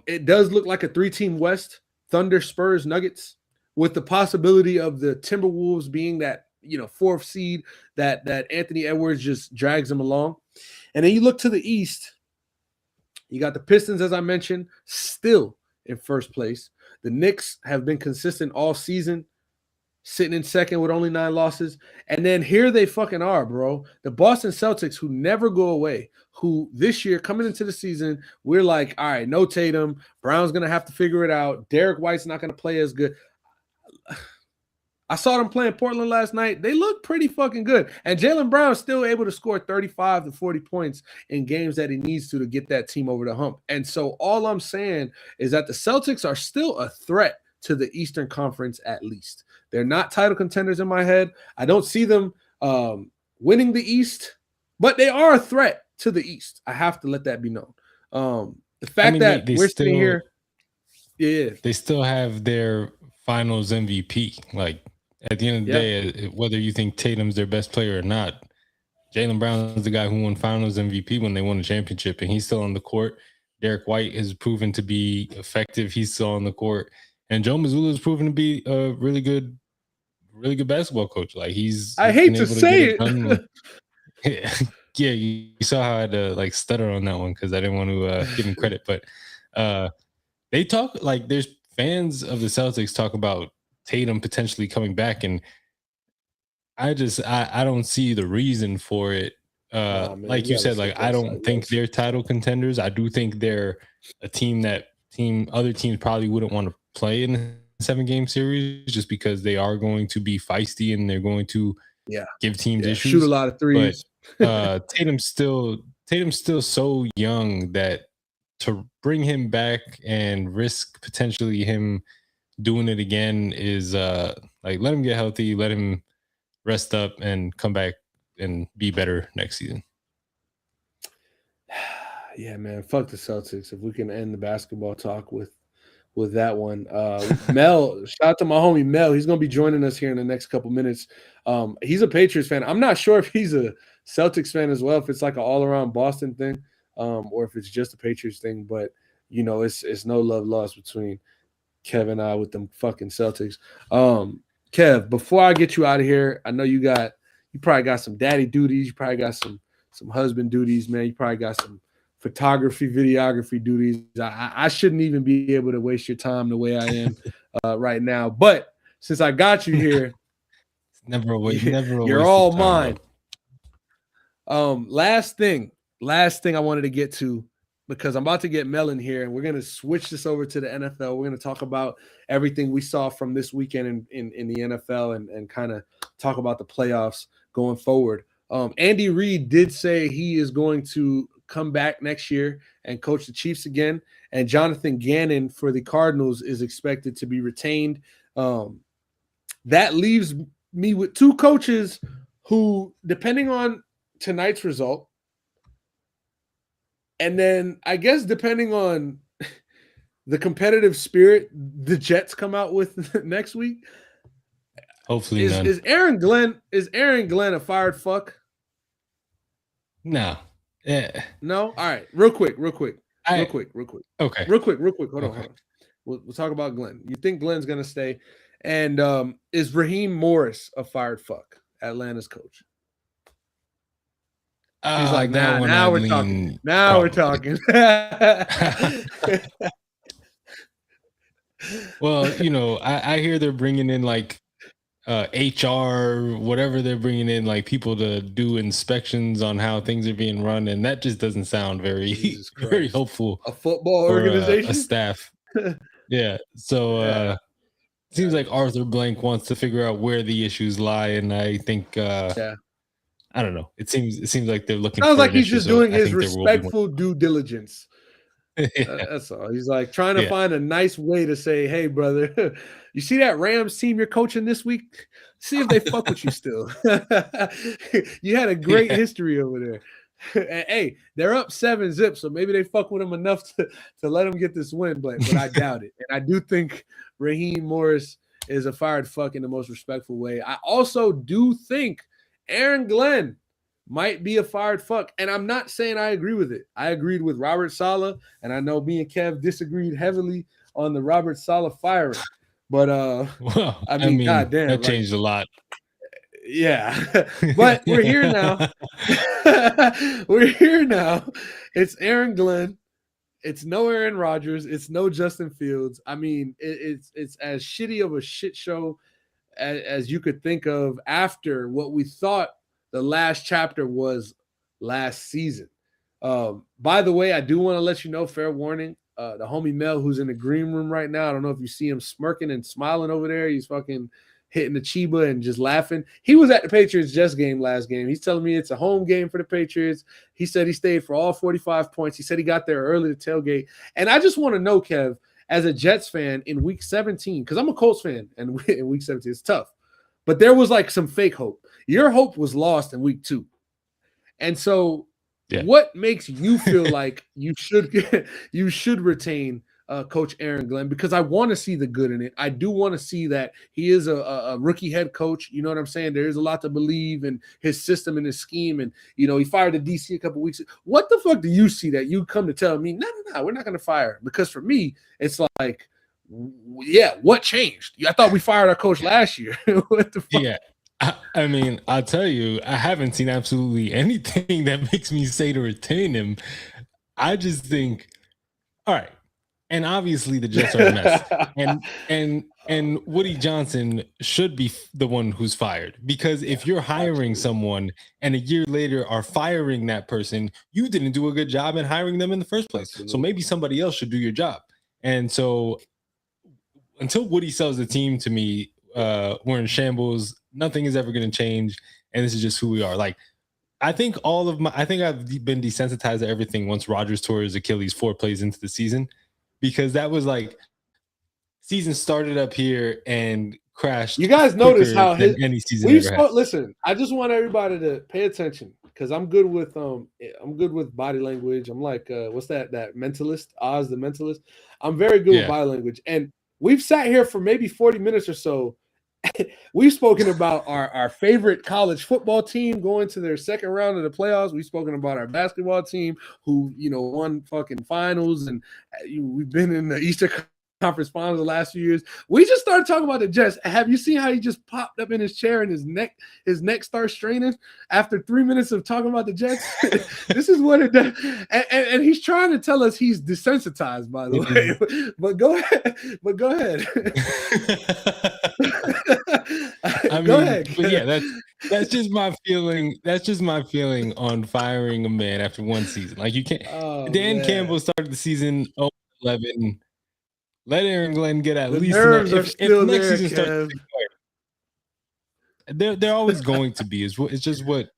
S1: it does look like a 3-team West: Thunder, Spurs, Nuggets, with the possibility of the Timberwolves being that, you know, 4th seed that Anthony Edwards just drags them along. And then you look to the East. You got the Pistons, as I mentioned, still in first place. The Knicks have been consistent all season, sitting in second with only 9 losses. And then here they fucking are, bro. The Boston Celtics, who never go away, who this year, coming into the season, we're like, all right, no Tatum. Brown's going to have to figure it out. Derek White's not going to play as good. I saw them playing Portland last night. They look pretty fucking good. And Jaylen Brown's still able to score 35 to 40 points in games that he needs to get that team over the hump. And so all I'm saying is that the Celtics are still a threat to the Eastern Conference at least. They're not title contenders in my head. I don't see them winning the East, but they are a threat to the East. I have to let that be known. The fact that we're sitting here. Yeah.
S2: They still have their finals MVP. Like, at the end of the day, whether you think Tatum's their best player or not, Jaylen Brown is the guy who won finals MVP when they won the championship, and he's still on the court. Derek White has proven to be effective. He's still on the court. And Joe Mazzulla has proven to be a really good basketball coach. Like,
S1: I hate to say it.
S2: Yeah, you saw how I had to like stutter on that one because I didn't want to give him credit. But they talk like there's fans of the Celtics talk about Tatum potentially coming back, and I don't see the reason for it. Like you said, like I don't think they're title contenders. I do think they're a team that other teams probably wouldn't want to play in the 7-game series just because they are going to be feisty and they're going to give teams issues.
S1: Shoot a lot of threes.
S2: But Tatum's still so young that to bring him back and risk potentially him doing it again is like, let him get healthy, let him rest up and come back and be better next season.
S1: Yeah, man, fuck the Celtics. If we can end the basketball talk with that one. Mel, shout out to my homie Mel. He's going to be joining us here in the next couple minutes. He's a Patriots fan. I'm not sure if he's a Celtics fan as well, if it's like an all-around Boston thing, or if it's just a Patriots thing. But, you know, it's no love lost between Kev and I with them fucking Celtics. Kev, before I get you out of here, I know you probably got some daddy duties. You probably got some husband duties, man. You probably got some photography, videography duties. I shouldn't even be able to waste your time the way I am right now. But since I got you here,
S2: Never a waste. Never a
S1: You're
S2: waste
S1: all
S2: of time,
S1: mine. Last thing I wanted to get to, because I'm about to get Mel in here and we're going to switch this over to the NFL. We're going to talk about everything we saw from this weekend in the NFL and kind of talk about the playoffs going forward. Andy Reid did say he is going to come back next year and coach the Chiefs again. And Jonathan Gannon for the Cardinals is expected to be retained. That leaves me with two coaches who, depending on tonight's result, and then I guess depending on the competitive spirit the Jets come out with next week.
S2: Hopefully none.
S1: Is Aaron Glenn a fired fuck?
S2: No. Yeah.
S1: No? All right. Real quick.
S2: Okay.
S1: Real quick. Hold on. We'll talk about Glenn. You think Glenn's gonna stay? And is Raheem Morris a fired fuck, Atlanta's coach? He's like, now we're talking. Now we're talking.
S2: Well, I hear they're bringing in like HR, whatever they're bringing in, like people to do inspections on how things are being run, and that just doesn't sound very very hopeful.
S1: A football organization,
S2: a staff. Yeah. So seems like Arthur Blank wants to figure out where the issues lie, and I think I don't know. It seems like they're looking.
S1: Sounds like he's just doing his respectful due diligence.
S2: Yeah.
S1: That's all. He's like trying to find a nice way to say, "Hey, brother, you see that Rams team you're coaching this week? See if they fuck with you still. You had a great history over there. And, hey, they're up 7-0, so maybe they fuck with him enough to let him get this win, but I doubt it. And I do think Raheem Morris is a fired fuck in the most respectful way. I also do think Aaron Glenn might be a fired fuck. And I'm not saying I agree with it. I agreed with Robert Saleh, and I know me and Kev disagreed heavily on the Robert Saleh firing. But
S2: well,
S1: I mean goddamn,
S2: that changed a lot.
S1: Yeah. But we're here now. We're here now. It's Aaron Glenn. It's no Aaron Rodgers. It's no Justin Fields. I mean, it's as shitty of a shit show as you could think of after what we thought the last chapter was last season. By the way, I do want to let you know, fair warning, the homie Mel, who's in the green room right now, I don't know if you see him smirking and smiling over there. He's fucking hitting the Chiba and just laughing. He was at the Patriots-Jets game last game. He's telling me it's a home game for the Patriots. He said he stayed for all 45 points. He said he got there early to tailgate. And I just want to know, Kev, as a Jets fan in Week 17, because I'm a Colts fan, and in Week 17 it's tough. But there was like some fake hope. Your hope was lost in Week 2. And so what makes you feel like you should retain Coach Aaron Glenn? Because I want to see the good in it. I do want to see that he is a rookie head coach. You know what I'm saying? There is a lot to believe in his system and his scheme. And, he fired the DC a couple weeks ago. What the fuck do you see that you come to tell me, no, we're not going to fire him? Because for me, it's like, yeah, what changed? I thought we fired our coach last year. What the fuck?
S2: Yeah. I mean, I'll tell you, I haven't seen absolutely anything that makes me say to retain him. I just think, all right. And obviously the Jets are a mess. And Woody Johnson should be the one who's fired, because if you're hiring someone and a year later are firing that person, you didn't do a good job in hiring them in the first place. Absolutely. So maybe somebody else should do your job. And so until Woody sells the team to me, we're in shambles. Nothing is ever going to change. And this is just who we are. Like, I think I've been desensitized to everything once Rodgers tore his Achilles 4 plays into the season. Because that was like season started up here and crashed.
S1: You guys notice how
S2: any season ever had.
S1: Listen, I just want everybody to pay attention, because I'm good with body language. I'm like what's that mentalist? Oz the Mentalist. I'm very good with body language. And we've sat here for maybe 40 minutes or so. We've spoken about our favorite college football team going to their second round of the playoffs. We've spoken about our basketball team who, won fucking finals, and we've been in the Eastern Conference Finals the last few years. We just started talking about the Jets. Have you seen how he just popped up in his chair and his neck starts straining after 3 minutes of talking about the Jets? This is what it does. And he's trying to tell us he's desensitized, by the way. But go ahead.
S2: I
S1: Go
S2: mean,
S1: ahead.
S2: but yeah, that's just my feeling. That's just my feeling on firing a man after one season. Like you can't.
S1: Oh,
S2: Dan
S1: man.
S2: Campbell started the season 0-11. Let Aaron Glenn get at
S1: The
S2: least
S1: nerves are
S2: if
S1: still
S2: next
S1: there,
S2: season starts,
S1: Kev.
S2: they're always going to be. It's just what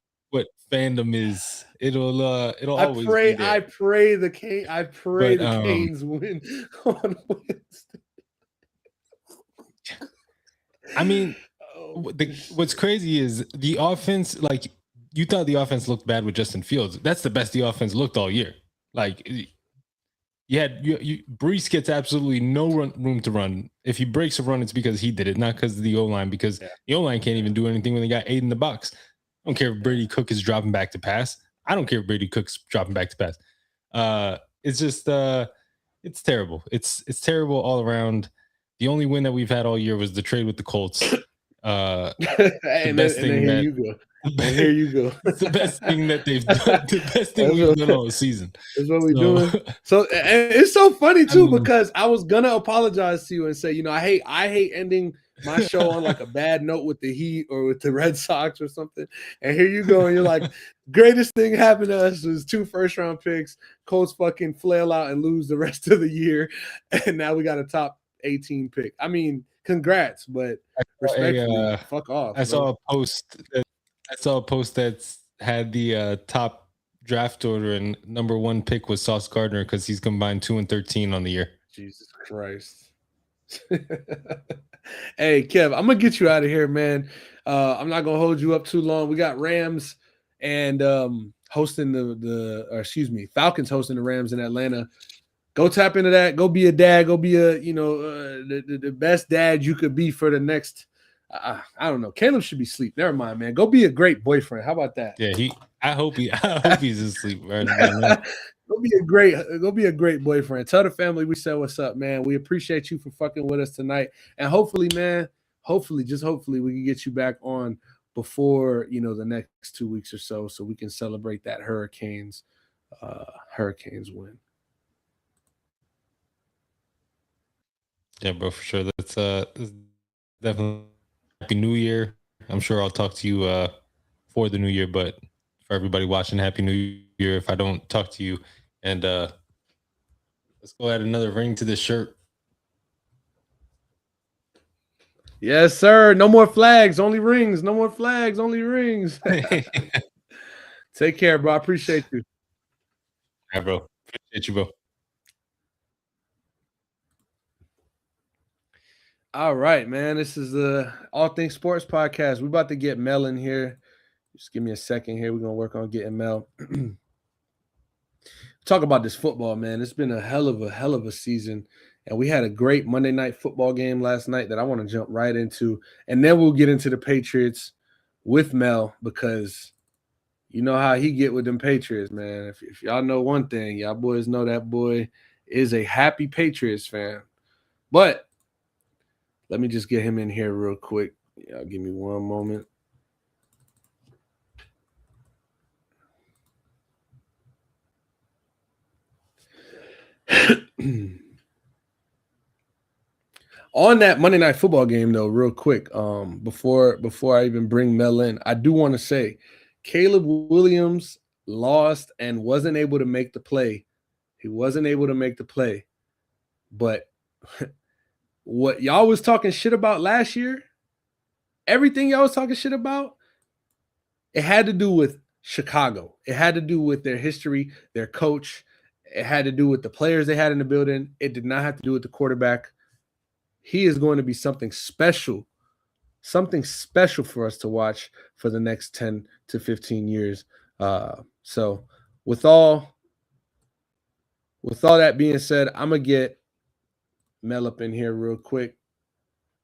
S2: fandom is. It'll always be there.
S1: I pray the Canes win on Wednesday.
S2: I mean, what's crazy is the offense. Like you thought the offense looked bad with Justin Fields. That's the best the offense looked all year. Like Brees gets absolutely no room to run. If he breaks a run, it's because he did it, not because of the O-line. Because the O-line can't even do anything when they got 8 in the box. I don't care if Brady Cook is dropping back to pass. I don't care if Brady Cook's dropping back to pass. It's just it's terrible. It's terrible all around. The only win that we've had all year was the trade with the Colts.
S1: Here you go.
S2: It's the best thing that they've done. The best thing we've done all season.
S1: That's what we're doing. So and it's so funny too, because I was gonna apologize to you and say, I hate ending my show on like a bad note with the Heat or with the Red Sox or something. And here you go, and you're like, greatest thing happened to us was 2 first-round picks. Colts fucking flail out and lose the rest of the year, and now we got a top 18 pick. I mean, congrats, but respectfully, fuck off.
S2: I saw a post that's had the top draft order, and number 1 pick was Sauce Gardner because he's combined 2 and 13 on the year.
S1: Jesus Christ. Hey, Kev, I'm gonna get you out of here, man. I'm not gonna hold you up too long. We got Rams and hosting Falcons hosting the Rams in Atlanta. Go tap into that. Go be a dad. Go be the best dad you could be for the next. I don't know. Caleb should be asleep. Never mind, man. Go be a great boyfriend. How about that?
S2: Yeah, I hope he's asleep right now.
S1: Go be a great boyfriend. Tell the family we said what's up, man. We appreciate you for fucking with us tonight. And hopefully, man, just hopefully we can get you back on before, the next 2 weeks or so we can celebrate that Hurricanes win.
S2: Yeah, bro, for sure. That's definitely Happy New Year. I'm sure I'll talk to you for the new year, but for everybody watching, Happy New Year if I don't talk to you. And let's go add another ring to this shirt.
S1: Yes, sir. No more flags, only rings. No more flags, only rings. Take care, bro. I appreciate you.
S2: Yeah, bro. Appreciate you, bro.
S1: All right, man. This is the All Things Sports Podcast. We're about to get Mel in here. Just give me a second here. We're going to work on getting Mel. Talk about this football, man. It's been a hell of a season. And we had a great Monday night football game last night that I want to jump right into. And then we'll get into the Patriots with Mel, because you know how he get with them Patriots, man. If y'all know one thing, y'all boys know that boy is a happy Patriots fan. But let me just get him in here real quick. Y'all give me one moment. On that Monday night football game, though, real quick, before I even bring Mel in, I do want to say Caleb Williams lost and wasn't able to make the play. He wasn't able to make the play. But what y'all was talking shit about last year, everything y'all was talking shit about, it had to do with Chicago. It had to do with their history, their coach. It had to do with the players they had in the building. It did not have to do with the quarterback. He is going to be something special for us to watch for the next 10 to 15 years. So with all that being said, I'm going to get Mel up in here real quick.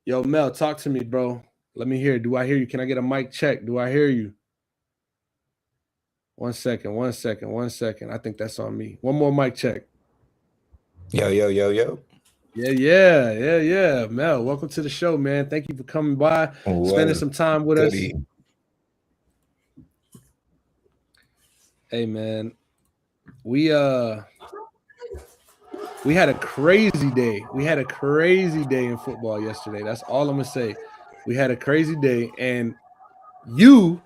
S1: Yo, Mel, talk to me, bro. Let me hear. Do I hear you? Can I get a mic check? Do I hear you? One second. I think that's on me. One more mic check.
S3: Yo.
S1: Yeah. Mel, welcome to the show, man. Thank you for coming by, spending some time with us. Hey, man, we had a crazy day. We had a crazy day in football yesterday. That's all I'm gonna say. We had a crazy day, and you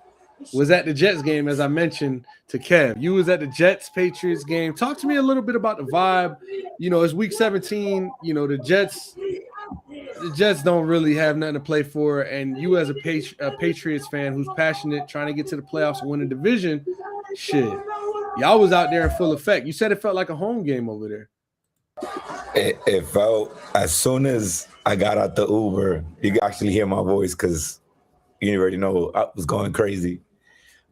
S1: was at the Jets game, as I mentioned to Kev. You was at the Jets-Patriots game. Talk to me a little bit about the vibe. You know, it's week 17. You know, the Jets don't really have nothing to play for, and you as a Patriots fan who's passionate, trying to get to the playoffs and win a division, shit, y'all was out there in full effect. You said it felt like a home game over there.
S3: It felt, as soon as I got out the Uber, you could actually hear my voice because you already know I was going crazy.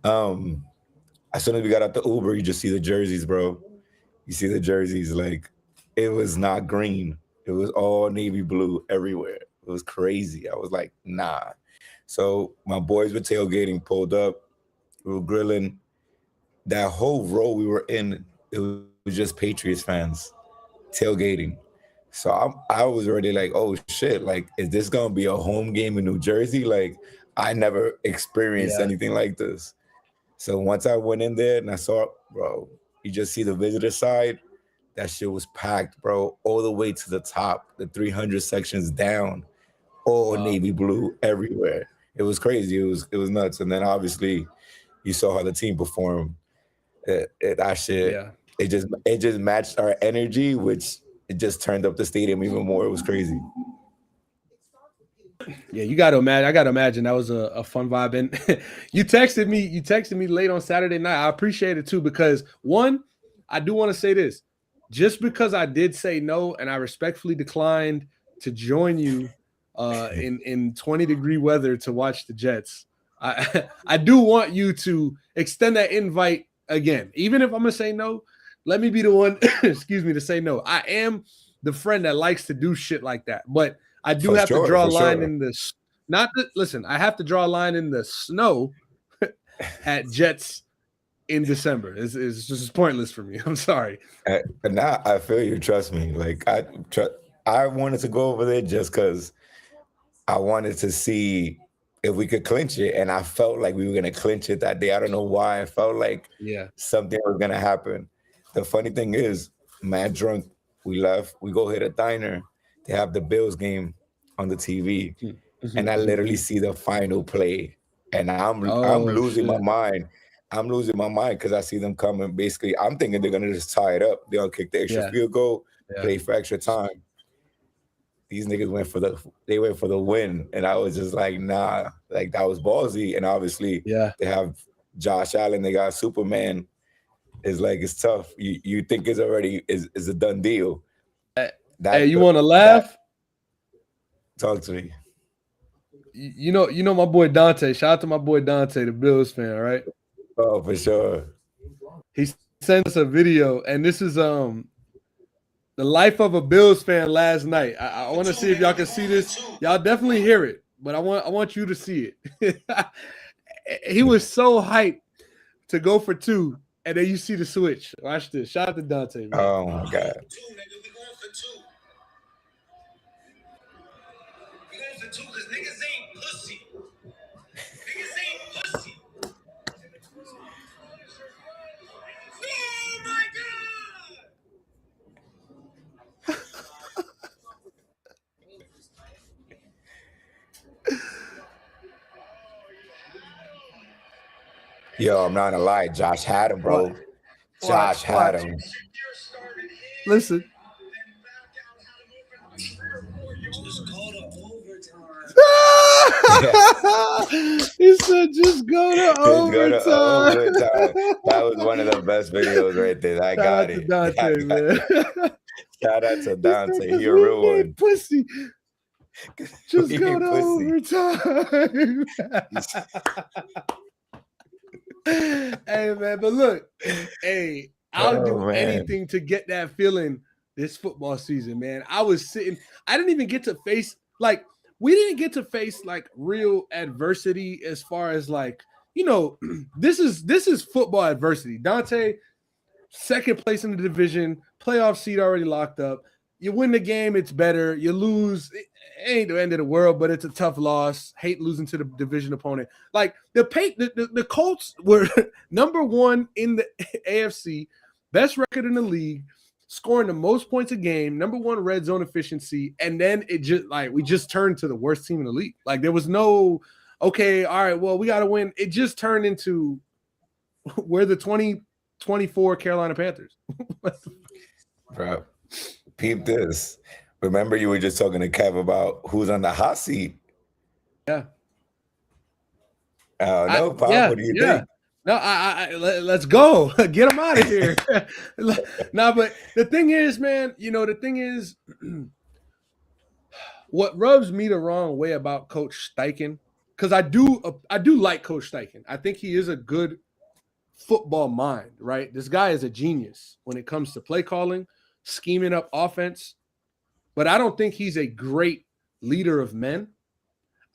S3: As soon as we got out the Uber, you just see the jerseys, bro. You see the jerseys, like, it was not green. It was all navy blue everywhere. It was crazy. I was like, nah. So my boys were tailgating, pulled up, we were grilling. That whole row we were in, it was just Patriots fans tailgating. So I was already like, oh shit, like, is this gonna be a home game in New Jersey? Like, I never experienced anything like this. So once I went in there and I saw, bro, you just see the visitor side, that shit was packed, bro, all the way to the top, the 300 sections down, all navy blue everywhere. It was crazy. It was nuts. And then obviously you saw how the team performed. That shit, it just matched our energy, which it just turned up the stadium even more. It was crazy.
S1: Yeah, you got to imagine. I got to imagine that was a fun vibe. And you texted me late on Saturday night. I appreciate it too, because one, I do want to say this. Just because I did say no and I respectfully declined to join you in 20-degree weather to watch the Jets, I do want you to extend that invite again. Even if I'm gonna say no, let me be the one, excuse me, to say no. I am the friend that likes to do shit like that, but I do have to draw a line in this. Listen, I have to draw a line in the snow at Jets in December. It's just pointless for me. I'm sorry.
S3: But now I feel you. Trust me. Like, I wanted to go over there just because I wanted to see if we could clinch it, and I felt like we were gonna clinch it that day. I don't know why. I felt like something was gonna happen. The funny thing is, mad drunk, we left. We go hit a diner. They have the Bills game on the TV, and I literally see the final play, and I'm losing my mind. I'm losing my mind because I see them coming. Basically, I'm thinking they're gonna just tie it up. They're gonna kick the extra field goal, play for extra time. These niggas went for the win, and I was just like, nah, like, that was ballsy. And obviously, they have Josh Allen, they got Superman. It's like, it's tough. You think it's already is a done deal.
S1: Hey, you want to laugh?
S3: Talk to me.
S1: You know my boy Dante. Shout out to my boy Dante, the Bills fan, right?
S3: Oh, for sure.
S1: He sent us a video, and this is the life of a Bills fan last night. I want to see if y'all can see this. Y'all definitely hear it, but I want you to see it. He was so hyped to go for two, and then you see the switch. Watch this. Shout out to Dante, man.
S3: Oh my God.
S4: Two, because niggas ain't pussy. Niggas ain't pussy. Oh my God!
S3: Yo, I'm not gonna lie. Josh had him, bro. Josh had him.
S1: Listen. He said, just go to overtime.
S3: That was one of the best videos right there. I got it.
S1: Dante, man.
S3: Shout out to Dante. He a real one.
S1: Pussy. Just go to overtime. Hey, man, but look, hey, I'll do anything to get that feeling this football season, man. I didn't even get to face, like, we didn't get to face like real adversity as far as like, you know, this is football adversity. Dante, second place in the division, playoff seat already locked up. You win the game, it's better. You lose, it ain't the end of the world, but it's a tough loss. Hate losing to the division opponent. Like the Colts were number one in the AFC, best record in the league, scoring the most points a game, number one red zone efficiency, and then it just like we just turned to the worst team in the league. Like there was no, okay, all right, well, we got to win. It just turned into we're the 2024 Carolina Panthers.
S3: Bro, peep this. Remember you were just talking to Kev about who's on the hot seat.
S1: Yeah.
S3: No, Pop, what do you think?
S1: No, let's go. Get him out of here. No, but the thing is, man, what rubs me the wrong way about Coach Steichen, because I do like Coach Steichen. I think he is a good football mind, right? This guy is a genius when it comes to play calling, scheming up offense, but I don't think he's a great leader of men.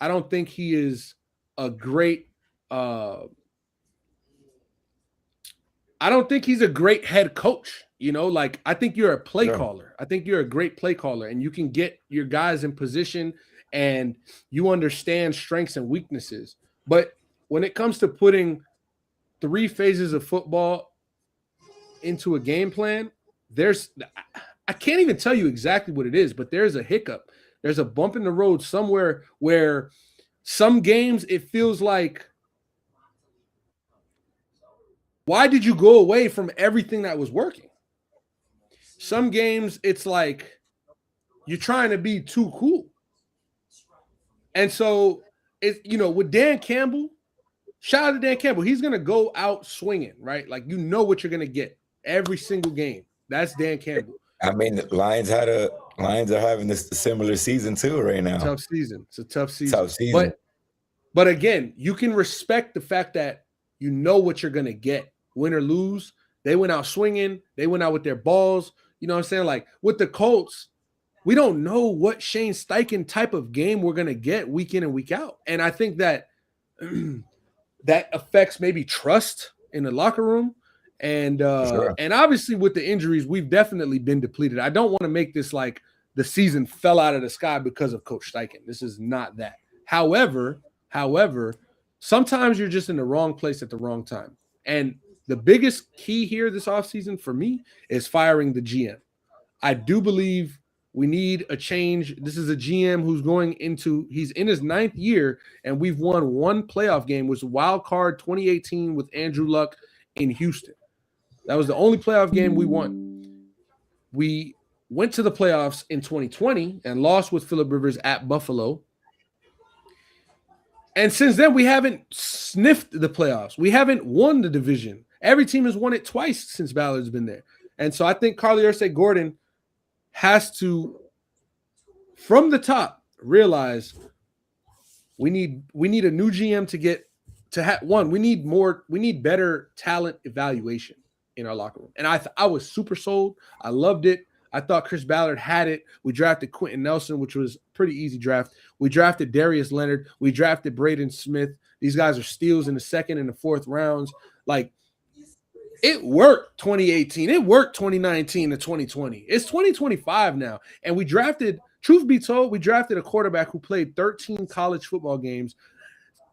S1: I don't think he is a great I don't think he's a great head coach. Like I think you're a play caller. I think you're a great play caller, and you can get your guys in position and you understand strengths and weaknesses. But when it comes to putting 3 phases of football into a game plan, I can't even tell you exactly what it is, but there's a hiccup. There's a bump in the road somewhere where some games it feels like, why did you go away from everything that was working? Some games it's like you're trying to be too cool. And so with Dan Campbell, shout out to Dan Campbell. He's going to go out swinging, right? Like, what you're going to get every single game. That's Dan Campbell.
S3: I mean, the Lions are having this similar season too right now.
S1: Tough season. It's a tough season. But again, you can respect the fact that you know what you're going to get, win or lose. They went out swinging. They went out with their balls. You know what I'm saying? Like with the Colts, we don't know what Shane Steichen type of game we're going to get week in and week out. And I think that that affects maybe trust in the locker room. And and obviously with the injuries, we've definitely been depleted. I don't want to make this like the season fell out of the sky because of Coach Steichen. This is not that. However, sometimes you're just in the wrong place at the wrong time. And the biggest key here this offseason for me is firing the GM. I do believe we need a change. This is a GM he's in his 9th year, and we've won 1 playoff game, which was wild card 2018 with Andrew Luck in Houston. That was the only playoff game we won. We went to the playoffs in 2020 and lost with Phillip Rivers at Buffalo. And since then, we haven't sniffed the playoffs. We haven't won the division. Every team has won it twice since Ballard's been there. And so I think Carly Ursay-Gordon has to, from the top, realize we need a new GM to have one. We need better talent evaluation in our locker room. And I was super sold. I loved it. I thought Chris Ballard had it. We drafted Quentin Nelson, which was a pretty easy draft. We drafted Darius Leonard. We drafted Braden Smith. These guys are steals in the 2nd and the 4th rounds. Like, it worked 2018. It worked 2019 to 2020. It's 2025 now. And truth be told, we drafted a quarterback who played 13 college football games,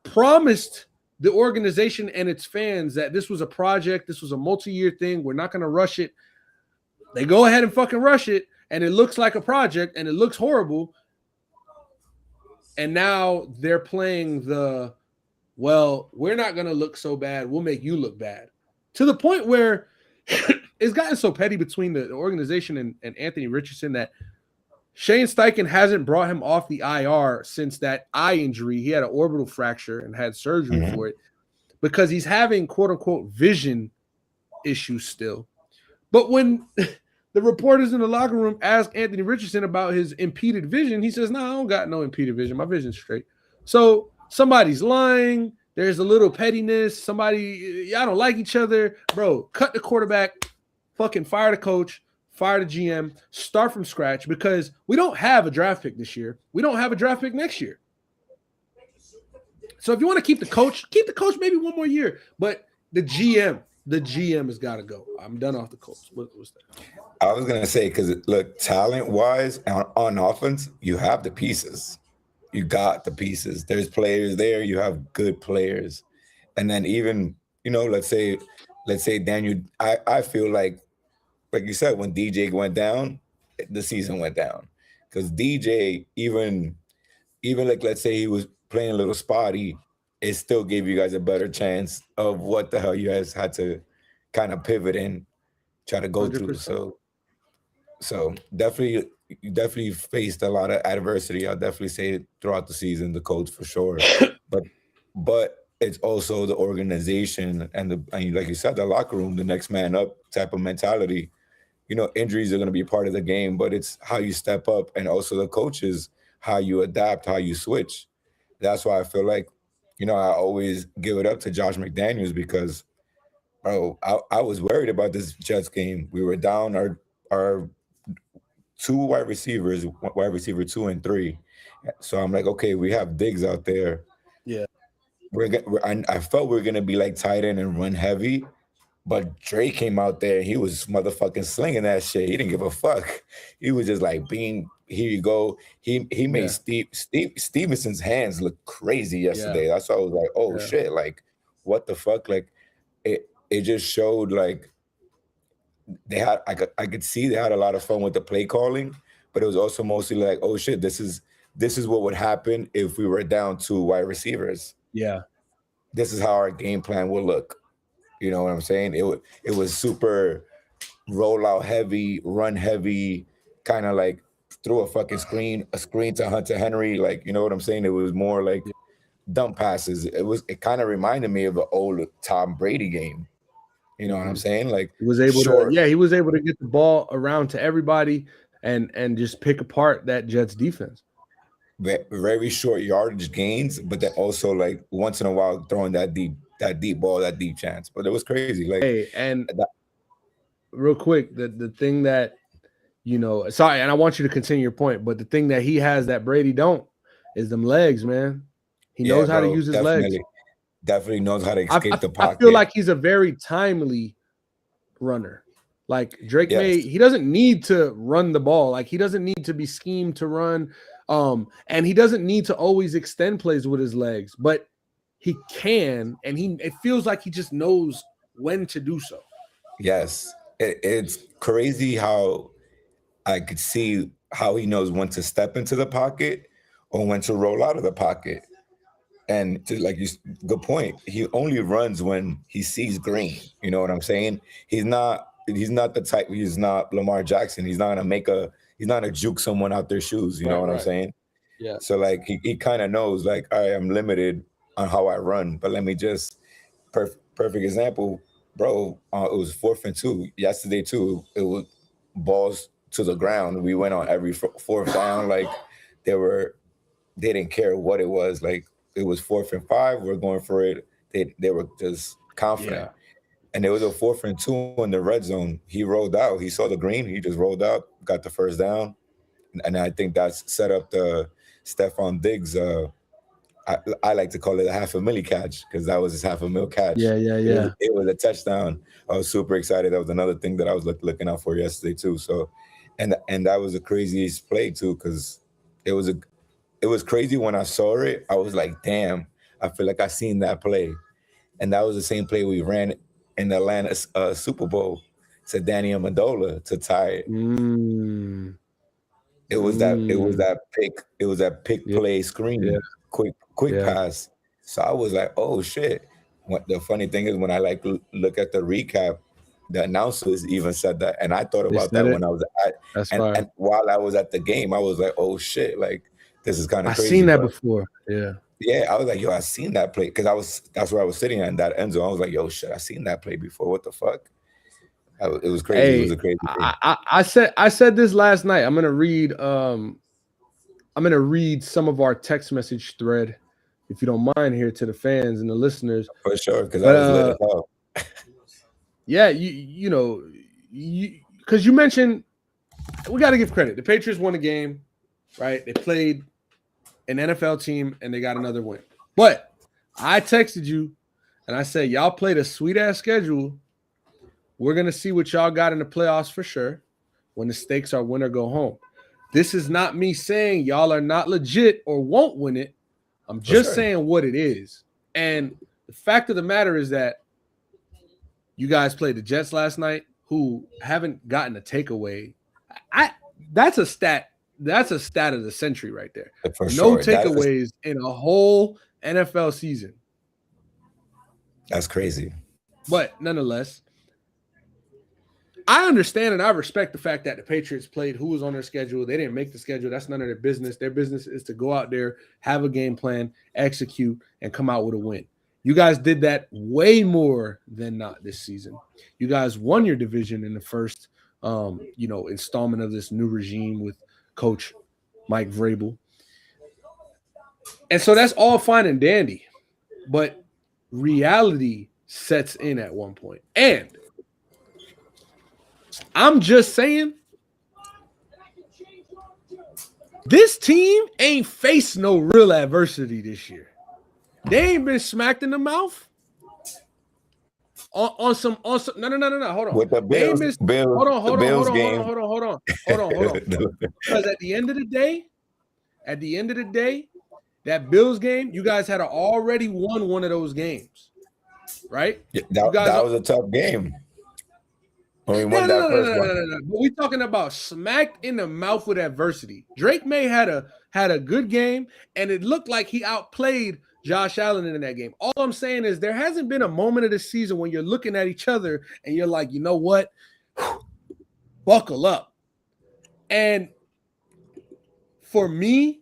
S1: promised the organization and its fans that this was a project, this was a multi-year thing. We're not going to rush it. They go ahead and fucking rush it, and it looks like a project, and it looks horrible. And now they're playing we're not going to look so bad. We'll make you look bad. To the point where it's gotten so petty between the organization and Anthony Richardson that Shane Steichen hasn't brought him off the IR since that eye injury. He had an orbital fracture and had surgery for it because he's having quote-unquote vision issues still. But when the reporters in the locker room ask Anthony Richardson about his impeded vision, he says, no, I don't got no impeded vision. My vision's straight. So somebody's lying. There's a little pettiness. Y'all don't like each other. Bro, cut the quarterback, fucking fire the coach, fire the GM, start from scratch because we don't have a draft pick this year. We don't have a draft pick next year. So if you want to keep the coach maybe one more year. But the GM has got to go. I'm done off the Colts. What's that?
S3: I was going to say, because look, talent-wise, on offense, you have the pieces. You got the pieces. There's players there. You have good players. And then even, let's say Daniel, I feel like like you said, when DJ went down, the season went down. Because DJ, even like let's say he was playing a little spotty, it still gave you guys a better chance of what the hell you guys had to kind of pivot and try to go through.
S1: 100%.
S3: So definitely, you definitely faced a lot of adversity. I'll definitely say throughout the season, the coach for sure. but it's also the organization and like you said, the locker room, the next man up type of mentality. You know, injuries are going to be a part of the game, but it's how you step up, and also the coaches, how you adapt, how you switch. That's why I feel like, you know, I always give it up to Josh McDaniels because, bro, I was worried about this Jets game. We were down our two wide receivers, wide receiver 2 and 3. So I'm like, okay, we have Diggs out there.
S1: Yeah.
S3: I felt we were gonna be like tight end and run heavy, but Drake came out there. He was motherfucking slinging that shit. He didn't give a fuck. He was just like, "Being here you go." He made Stevenson's hands look crazy yesterday. That's why I was like, "Oh shit!" Like, what the fuck? Like, it just showed like they had. I could see they had a lot of fun with the play calling, but it was also mostly like, "Oh shit, this is what would happen if we were down 2 wide receivers.
S1: Yeah,
S3: this is how our game plan will look." You know what I'm saying? It was super rollout heavy, run heavy, kind of like threw a screen to Hunter Henry. Like, you know what I'm saying? It was more like dump passes. It kind of reminded me of the old Tom Brady game. You know what I'm saying? Like,
S1: he was able to get the ball around to everybody and just pick apart that Jets defense.
S3: Very short yardage gains, but then also like once in a while throwing that deep ball, that deep chance. But it was crazy. Like,
S1: hey, and real quick, the thing that, you know, sorry, and I want you to continue your point, but the thing that he has that Brady don't is them legs, man. He knows how to use his legs.
S3: Definitely knows how to escape the pocket.
S1: I feel like he's a very timely runner. Like Drake he doesn't need to run the ball. Like, he doesn't need to be schemed to run. And he doesn't need to always extend plays with his legs, but he can, and it feels like he just knows when to do so.
S3: Yes. It's crazy how I could see how he knows when to step into the pocket or when to roll out of the pocket. And good point. He only runs when he sees green. You know what I'm saying? He's not the type. He's not Lamar Jackson. He's not gonna juke someone out their shoes. You know what I'm saying?
S1: Yeah.
S3: So like he kind of knows like, all right, I'm limited on how I run, but let me just perfect example, bro. It was 4th and 2 yesterday too. It was balls to the ground. We went on every 4th down. Like they didn't care what it was. Like it was 4th and 5. We're going for it. They were just confident. Yeah. And it was a 4th and 2 in the red zone. He rolled out. He saw the green. He just rolled out, got the first down. And I think that's set up the Stephon Diggs. I like to call it a $500,000 catch because that was his $500,000 catch.
S1: Yeah.
S3: It was a touchdown. I was super excited. That was another thing that I was looking out for yesterday too. So, and that was the craziest play too because it was crazy when I saw it. I was like, damn, I feel like I seen that play. And that was the same play we ran in the Atlanta Super Bowl to Danny Amendola to tie it. It was that pick play screen, quick pass. So I was like, oh shit. The funny thing is when I look at the recap, the announcers even said that, and I thought about that when I was and while I was at the game, I was like, oh shit, like this is kind of crazy.
S1: I've seen that before.
S3: Yeah, I was like, yo, I seen that play because that's where I was sitting in that end zone. I was like, yo, shit, I seen that play before. What the fuck? It was crazy.
S1: Hey,
S3: it was a crazy
S1: thing. I said this last night. I'm gonna read some of our text message thread, if you don't mind, here to the fans and the listeners.
S3: For sure, because I was lit as hell.
S1: Yeah, you know, because you mentioned we got to give credit. The Patriots won a game, right? They played an NFL team and they got another win. But I texted you and I said, y'all played a sweet ass schedule. We're going to see what y'all got in the playoffs for sure when the stakes are win or go home. This is not me saying y'all are not legit or won't win it. I'm just saying what it is. And the fact of the matter is that you guys played the Jets last night, who haven't gotten a takeaway. That's a stat. That's a stat of the century right there.
S3: For
S1: No
S3: sure.
S1: takeaways in a whole NFL season.
S3: That's crazy.
S1: But nonetheless, I understand and I respect the fact that the Patriots played who was on their schedule. They didn't make the schedule. That's none of their business. Their business is to go out there, have a game plan, execute, and come out with a win. You guys did that way more than not this season. You guys won your division in the first, installment of this new regime with Coach Mike Vrabel. And so that's all fine and dandy. But reality sets in at one point. And I'm just saying, this team ain't faced no real adversity this year. They ain't been smacked in the mouth on some. No. Hold on.
S3: With the Bills,
S1: hold on.
S3: game.
S1: Because at the end of the day, that Bills game, you guys had already won one of those games, right?
S3: Yeah, that was a tough game. When we won that first one.
S1: No. But we're talking about smacked in the mouth with adversity. Drake May had a good game, and it looked like he outplayed Josh Allen in that game. All I'm saying is there hasn't been a moment of the season when you're looking at each other and you're like, you know what? Buckle up. And for me,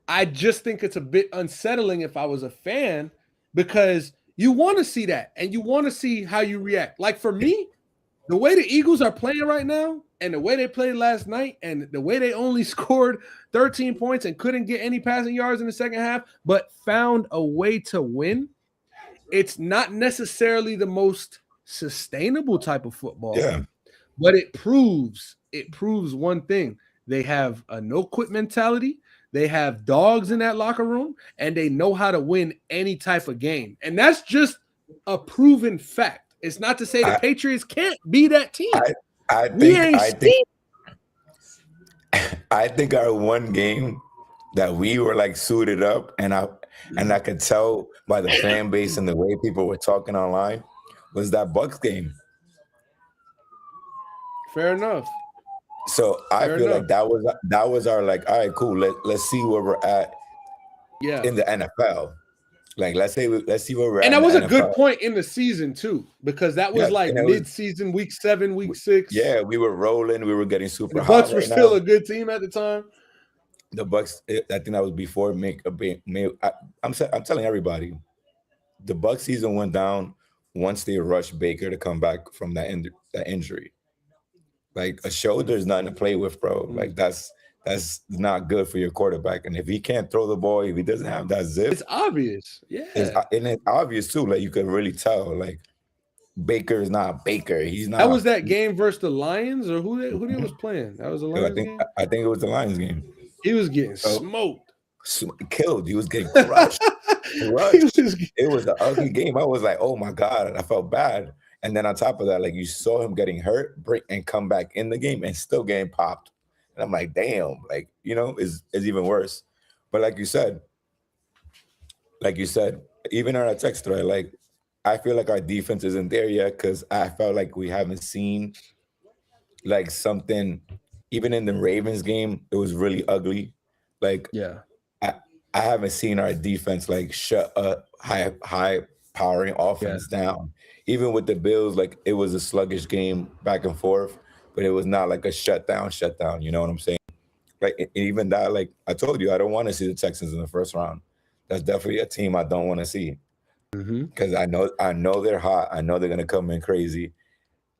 S1: I just think it's a bit unsettling if I was a fan, because you want to see that and you want to see how you react. Like for me, the way the Eagles are playing right now and the way they played last night and the way they only scored 13 points and couldn't get any passing yards in the second half, but found a way to win, it's not necessarily the most sustainable type of football.
S3: Yeah.
S1: But it proves one thing. They have a no-quit mentality. They have dogs in that locker room, and they know how to win any type of game. And that's just a proven fact. It's not to say the Patriots can't be that team.
S3: I think our one game that we were like suited up, and I could tell by the fan base and the way people were talking online, was that Bucs game.
S1: Fair enough.
S3: So I feel like that was our like, all right, cool. Let's see where we're at.
S1: Yeah.
S3: In the NFL. Like let's see where we're at.
S1: And that was a
S3: NFL.
S1: good point in the season too, because that was mid-season, week 7, week 6.
S3: Yeah, we were rolling. We were getting super
S1: hot. The Bucs
S3: were
S1: still a good team at the time.
S3: The Bucs, I think that was before I'm telling everybody, the Bucs season went down once they rushed Baker to come back from that injury. Like a shoulder is nothing to play with, bro. Like that's not good for your quarterback. And if he can't throw the ball, if he doesn't have that zip,
S1: it's obvious. Yeah,
S3: it's obvious too. Like you can really tell. Like Baker is not Baker. He's not.
S1: That was that game versus the Lions, or who they was playing? That was the Lions game.
S3: I think it was the Lions game.
S1: He was getting smoked,
S3: killed. He was getting crushed. It was an ugly game. I was like, oh my God, and I felt bad. And then on top of that, like you saw him getting hurt, break, and come back in the game and still getting popped. And I'm like, damn, like, is even worse. But like you said, even on our text thread, like, I feel like our defense isn't there yet because I felt like we haven't seen like something, even in the Ravens game, it was really ugly. Like,
S1: yeah,
S3: I haven't seen our defense like shut a high powering offense down. Even with the Bills, like it was a sluggish game back and forth, but it was not like a shutdown. You know what I'm saying? Like even that, like I told you, I don't want to see the Texans in the first round. That's definitely a team I don't want to see because I know they're hot. I know they're gonna come in crazy,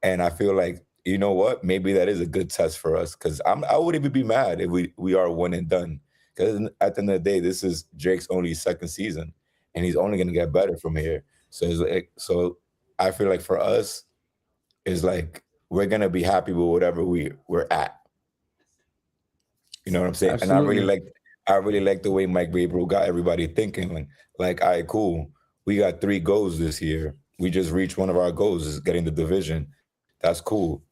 S3: and I feel like you know what? Maybe that is a good test for us because I wouldn't even be mad if we are one and done. Because at the end of the day, this is Drake's only second season, and he's only gonna get better from here. So it's like, I feel like for us, it's like we're gonna be happy with whatever we're at. You know what I'm saying? Absolutely. And I really like the way Mike Vrabel got everybody thinking. Like, all right, cool. We got 3 goals this year. We just reached one of our goals, is getting the division. That's cool.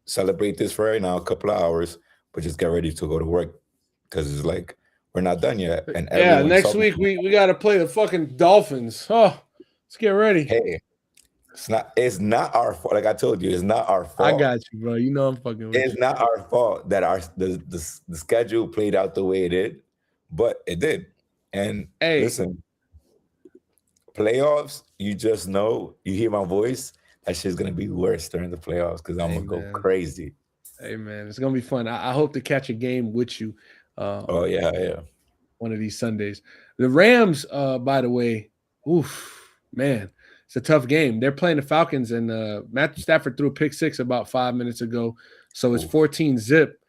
S3: Celebrate this for right now, a couple of hours, but just get ready to go to work because it's like we're not done yet. And
S1: next week we got to play the fucking Dolphins. Oh, let's get ready.
S3: Hey, It's not our fault. Like I told you, it's not our fault.
S1: I got you, bro. You know I'm fucking with
S3: It's
S1: you.
S3: not our fault that the schedule played out the way it did, but it did. And listen, playoffs, you just know, you hear my voice, that shit's gonna be worse during the playoffs because I'm gonna go crazy.
S1: Hey man, it's gonna be fun. I hope to catch a game with you.
S3: Oh yeah.
S1: One of these Sundays. The Rams, by the way, man, it's a tough game. They're playing the Falcons, and Matthew Stafford threw a pick 6 about 5 minutes ago, so it's 14-zip.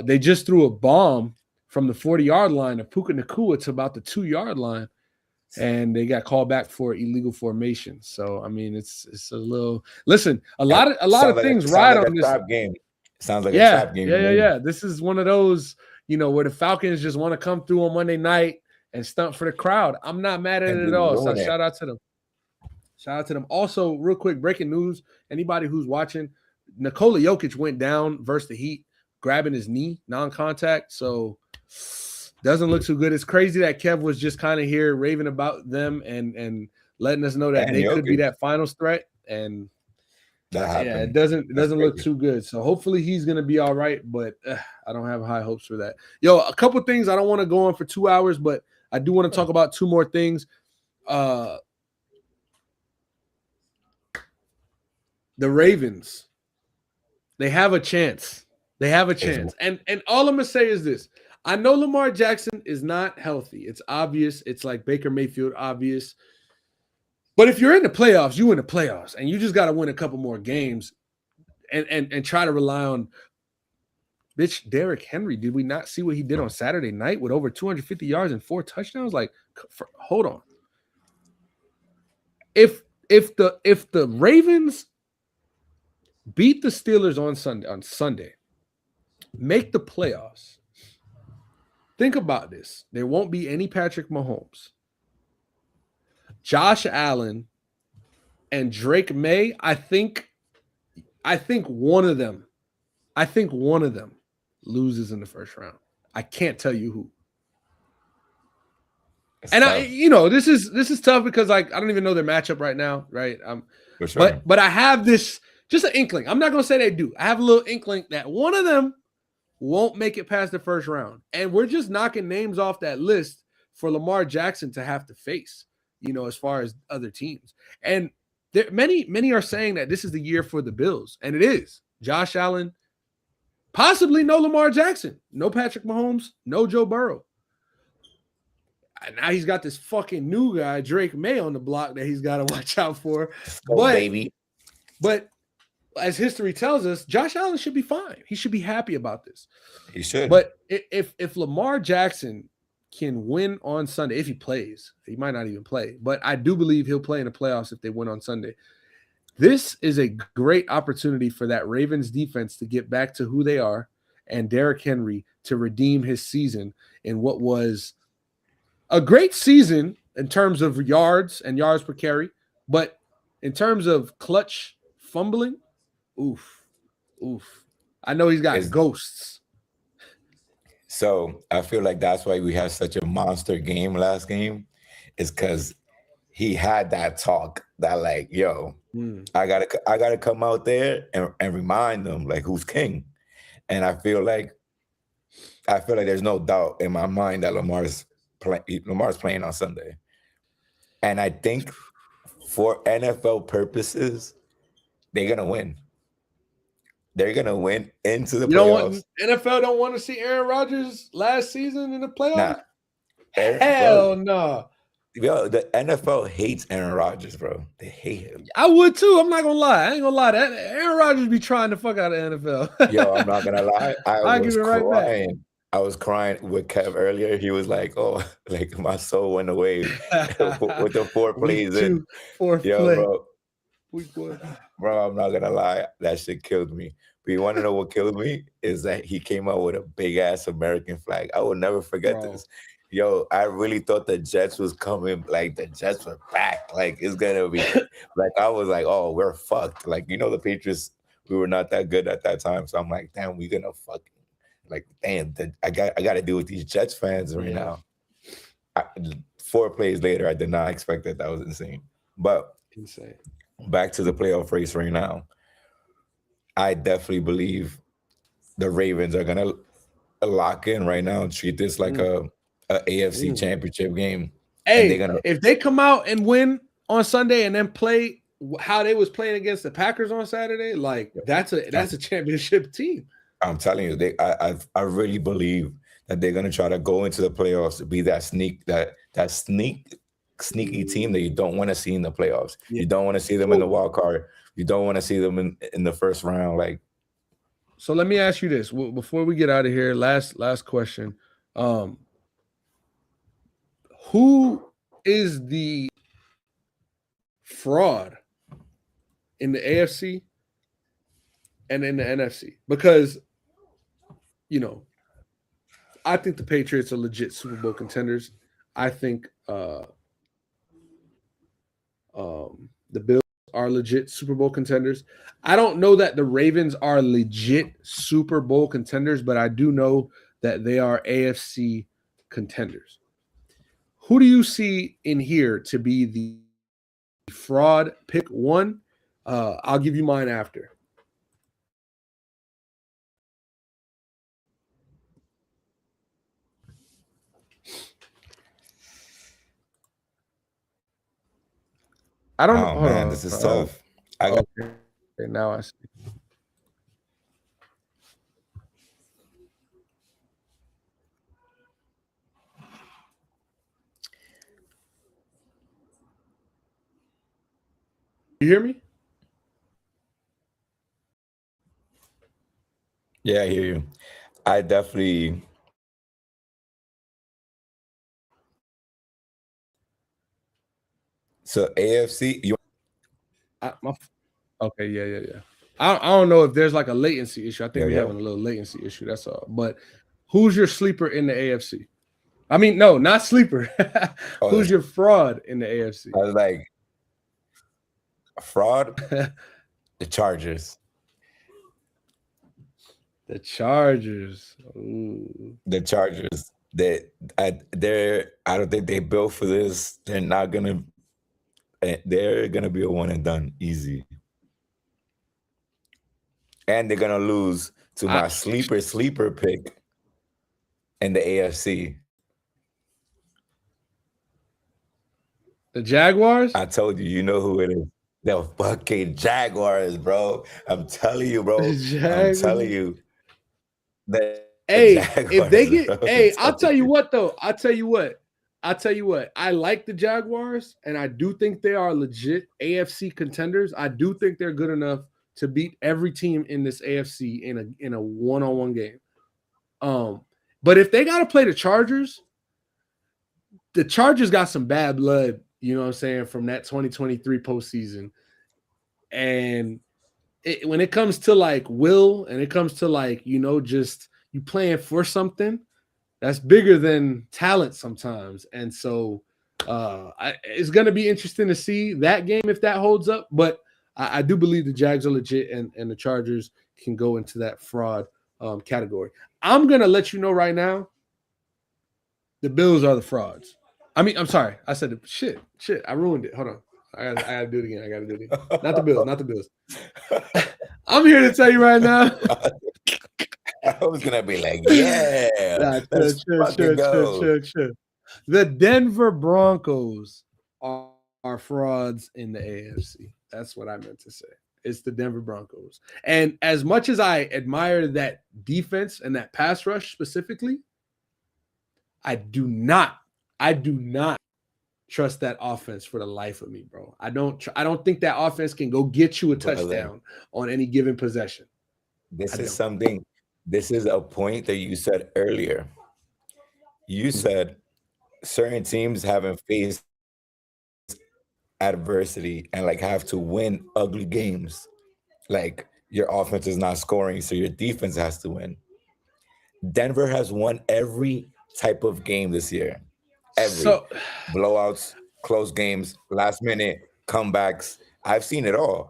S1: They just threw a bomb from the 40-yard line of Puka Nacua to about the 2-yard line, and they got called back for illegal formation. So I mean, it's a little. Listen, a lot of things ride on this
S3: game. Sounds like a trap game.
S1: Yeah. This is one of those, where the Falcons just want to come through on Monday night and stunt for the crowd. I'm not mad at it at all. So shout out to them. Also, real quick, breaking news. Anybody who's watching, Nikola Jokic went down versus the Heat, grabbing his knee, non-contact. So doesn't look too good. It's crazy that Kev was just kind of here raving about them and letting us know that they could be that finals threat. And it doesn't look too good. So hopefully he's gonna be all right, but I don't have high hopes for that. Yo, a couple things. I don't want to go on for 2 hours, but I do want to talk about 2 more things. The Ravens, they have a chance. And all I'm gonna say is this: I know Lamar Jackson is not healthy. It's obvious. It's like Baker Mayfield, obvious. But if you're in the playoffs, you win the playoffs, and you just got to win a couple more games, and try to rely on Derrick Henry. Did we not see what he did on Saturday night with over 250 yards and 4 touchdowns? Like, hold on. If the Ravens beat the Steelers on Sunday, make the playoffs. Think about this: there won't be any Patrick Mahomes. Josh Allen and Drake May, I think one of them loses in the first round. I can't tell you who. It's and tough. This is tough because I don't even know their matchup right now, right?
S3: For sure.
S1: But I have this just an inkling. I'm not gonna say they do. I have a little inkling that one of them won't make it past the first round. And we're just knocking names off that list for Lamar Jackson to have to face. As far as other teams. And many are saying that this is the year for the Bills, and it is. Josh Allen, possibly no Lamar Jackson, no Patrick Mahomes, no Joe Burrow. And now he's got this fucking new guy, Drake May, on the block that he's got to watch out for.
S3: Baby.
S1: But as history tells us, Josh Allen should be fine. He should be happy about this.
S3: He should.
S1: But if Lamar Jackson can win on Sunday, if he plays, he might not even play, but I do believe he'll play in the playoffs if they win on Sunday. This is a great opportunity for that Ravens defense to get back to who they are and Derrick Henry to redeem his season in what was a great season in terms of yards and yards per carry, but in terms of clutch fumbling, oof. I know he's got ghosts.
S3: So I feel like that's why we had such a monster game last game, is because he had that talk that like, yo, I gotta come out there and remind them like who's king. And I feel like there's no doubt in my mind that Lamar's playing on Sunday. And I think for NFL purposes, they're gonna win. They're going to win into the playoffs.
S1: NFL don't want to see Aaron Rodgers last season in the playoffs?
S3: Nah.
S1: Hell no.
S3: Yo, the NFL hates Aaron Rodgers, bro. They hate him.
S1: I would too. I'm not going to lie. I ain't going to lie. Aaron Rodgers be trying the fuck out of NFL.
S3: Yo, I'm not going to lie.
S1: I'll give it right back.
S3: I was crying with Kev earlier. He was like, oh, like my soul went away with the 4 plays in.
S1: Fourth
S3: Yo,
S1: play.
S3: bro.
S1: Week 1.
S3: Bro, I'm not going to lie. That shit killed me. But you want to know what killed me? Is that he came out with a big-ass American flag. I will never forget this. Yo, I really thought the Jets was coming. Like, the Jets were back. Like, it's going to be... like, I was like, oh, we're fucked. Like, the Patriots, we were not that good at that time. So I'm like, damn, we're going to fucking... Like, damn, I got to deal with these Jets fans right now. 4 plays later, I did not expect that. That was insane. But...
S1: Insane.
S3: back to the playoff race right now, I definitely believe the Ravens are gonna lock in right now and treat this like a AFC championship game. And they're
S1: Hey,
S3: gonna
S1: if they come out and win on Sunday and then play how they was playing against the Packers on Saturday, like that's a championship team.
S3: I'm telling you, I really believe that they're gonna try to go into the playoffs to be that sneaky team that you don't want to see in the playoffs.
S1: Yeah.
S3: You don't want to see them in the wild card. You don't want to see them in the first round. Like,
S1: so let me ask you this before we get out of here. Last question. Who is the fraud in the AFC and in the NFC? Because, you know, I think the Patriots are legit Super Bowl contenders. I think the Bills are legit Super Bowl contenders. I don't know that the Ravens are legit Super Bowl contenders, but I do know that they are AFC contenders. Who do you see in here to be the fraud? Pick one. I'll give you mine after. I don't know.
S3: oh man, this is tough.
S1: Okay, now I see. You hear me?
S3: Yeah, I hear you. I definitely. So AFC,
S1: Okay, yeah. I don't know if there's like a latency issue. I think we're
S3: Yeah.
S1: having a little latency issue. That's all. But who's your sleeper in the AFC? I mean, no, not sleeper. Who's your fraud in the AFC?
S3: I was like, fraud, the Chargers.
S1: The Chargers. Ooh.
S3: The Chargers. They're I don't think they built for this. They're gonna be a one and done easy. And they're gonna lose to my sleeper pick in the AFC.
S1: The Jaguars?
S3: I told you, you know who it is. The fucking Jaguars, bro. I'm telling you, bro. I'm telling you.
S1: If they get, I'll tell you what, though. I'll tell you what. I like the Jaguars, and I do think they are legit AFC contenders. I do think they're good enough to beat every team in this AFC in a one-on-one game. But if they got to play the Chargers got some bad blood, you know what I'm saying, from that 2023 postseason. And when it comes to like will, and it comes to like, you know, just you playing for something, that's bigger than talent sometimes. And so it's going to be interesting to see that game if that holds up. But I do believe the Jags are legit, and the Chargers can go into that fraud category. I'm going to let you know right now, the Bills are the frauds. I mean, I'm sorry. I said shit. I ruined it. Hold on. I gotta do it again. Not the Bills. I'm here to tell you right now.
S3: I was gonna be like, yeah.
S1: Sure. The Denver Broncos are frauds in the AFC. That's what I meant to say. It's the Denver Broncos. And as much as I admire that defense and that pass rush specifically, I do not trust that offense for the life of me, bro. I don't think that offense can go get you a touchdown on any given possession.
S3: This is a point that you said earlier. You said certain teams haven't faced adversity and like have to win ugly games. Like your offense is not scoring, so your defense has to win. Denver has won every type of game this year. Blowouts, close games, last minute comebacks. I've seen it all.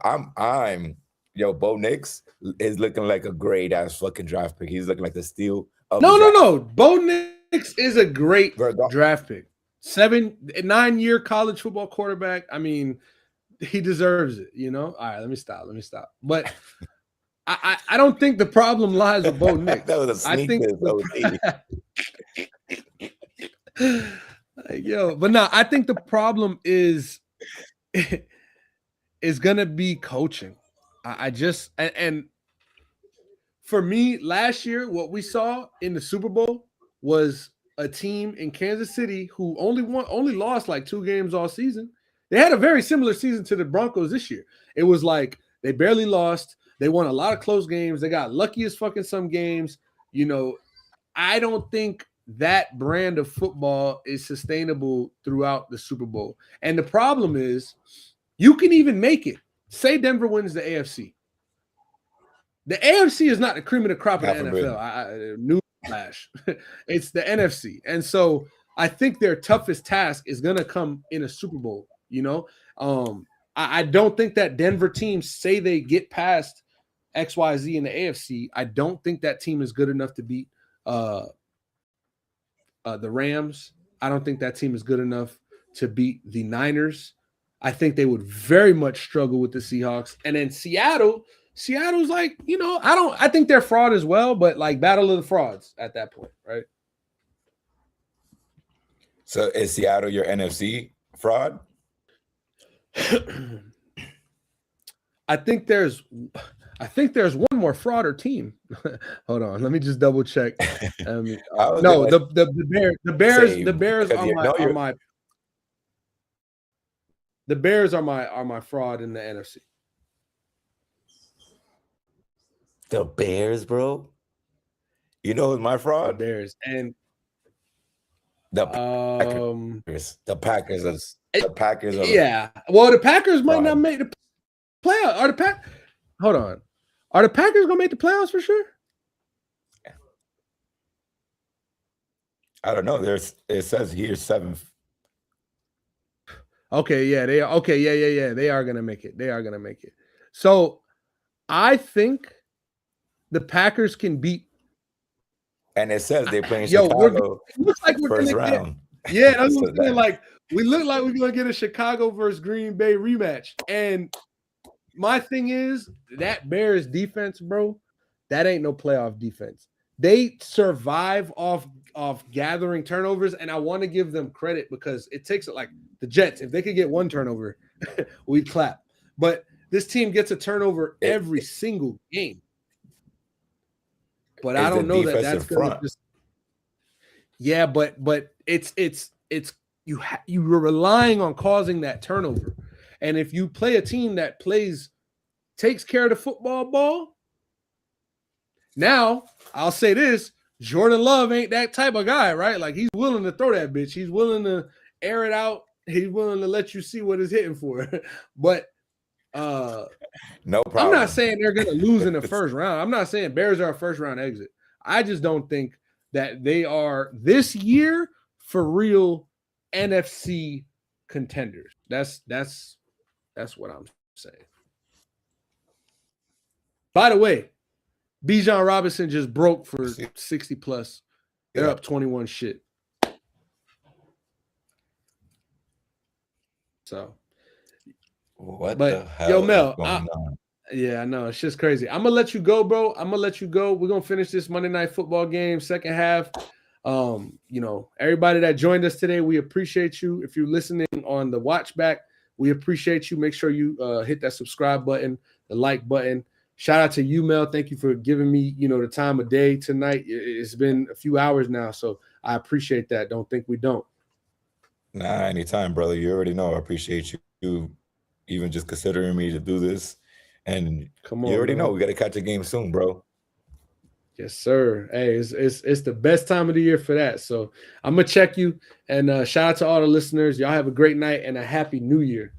S3: Bo Nix is looking like a great ass fucking draft pick. He's looking like the steal of
S1: No. Bo Nix is a great draft pick. 9-year college football quarterback. I mean, he deserves it, you know. All right, let me stop. But I don't think the problem lies with Bo Nix.
S3: That was a sneak
S1: but no, I think the problem is gonna be coaching. I just and for me, last year, what we saw in the Super Bowl was a team in Kansas City who only lost like 2 games all season. They had a very similar season to the Broncos this year. It was like they barely lost. They won a lot of close games. They got lucky as fucking some games. You know, I don't think that brand of football is sustainable throughout the Super Bowl. And the problem is you can even make it. Say Denver wins the AFC. The AFC is not the cream of the crop of the NFL. Newsflash. It's the NFC. And so I think their toughest task is going to come in a Super Bowl, you know? I don't think that Denver teams say they get past XYZ in the AFC. I don't think that team is good enough to beat the Rams. I don't think that team is good enough to beat the Niners. I think they would very much struggle with the Seahawks. And then Seattle's like, you know, I think they're fraud as well, but like battle of the frauds at that point, right?
S3: So is Seattle your NFC fraud?
S1: I think there's one more frauder team. Hold on, let me just double check. No, the Bears are my fraud in the NFC.
S3: The Bears, bro. You know who's my fraud?
S1: The Bears and
S3: the Packers. The Packers are
S1: yeah. Well, the Packers might not make the playoffs. Hold on. Are the Packers gonna make the playoffs for sure?
S3: I don't know. It says here 7th.
S1: Okay, yeah, they are. Okay, yeah. They are gonna make it. So I think the Packers can beat.
S3: And it says they play in Chicago.
S1: It looks like we're
S3: first
S1: gonna
S3: round.
S1: Yeah, that's what I'm saying. Like we look like we're gonna get a Chicago versus Green Bay rematch. And my thing is that Bears defense, bro, that ain't no playoff defense. They survive off gathering turnovers, and I want to give them credit because it takes it like the Jets. If they could get one turnover, we'd clap. But this team gets a turnover every single game. But I don't know that that's going to just. Yeah, but it's you're relying on causing that turnover, and if you play a team that takes care of the football ball. Now I'll say this: Jordan Love ain't that type of guy, right? Like he's willing to throw that bitch. He's willing to air it out. He's willing to let you see what it's hitting for. But
S3: no problem.
S1: I'm not saying they're going to lose in the first round. I'm not saying Bears are a first round exit. I just don't think that they are this year for real NFC contenders. That's what I'm saying. By the way, Bijan Robinson just broke for 60 plus. They're up 21 shit. So
S3: what the hell?
S1: Yo, Mel, yeah, I know. It's just crazy. I'm gonna let you go, bro. We're gonna finish this Monday Night Football game, second half. You know, everybody that joined us today, we appreciate you. If you're listening on the watch back, we appreciate you. Make sure you hit that subscribe button, the like button. Shout out to you, Mel. Thank you for giving me, the time of day tonight. It's been a few hours now, so I appreciate that. Don't think we don't.
S3: Nah, anytime, brother. You already know I appreciate you even just considering me to do this. And
S1: come on,
S3: you already know we got to catch a game soon, bro.
S1: Yes, sir. Hey, it's the best time of the year for that. So I'm gonna check you and shout out to all the listeners. Y'all have a great night and a happy new year.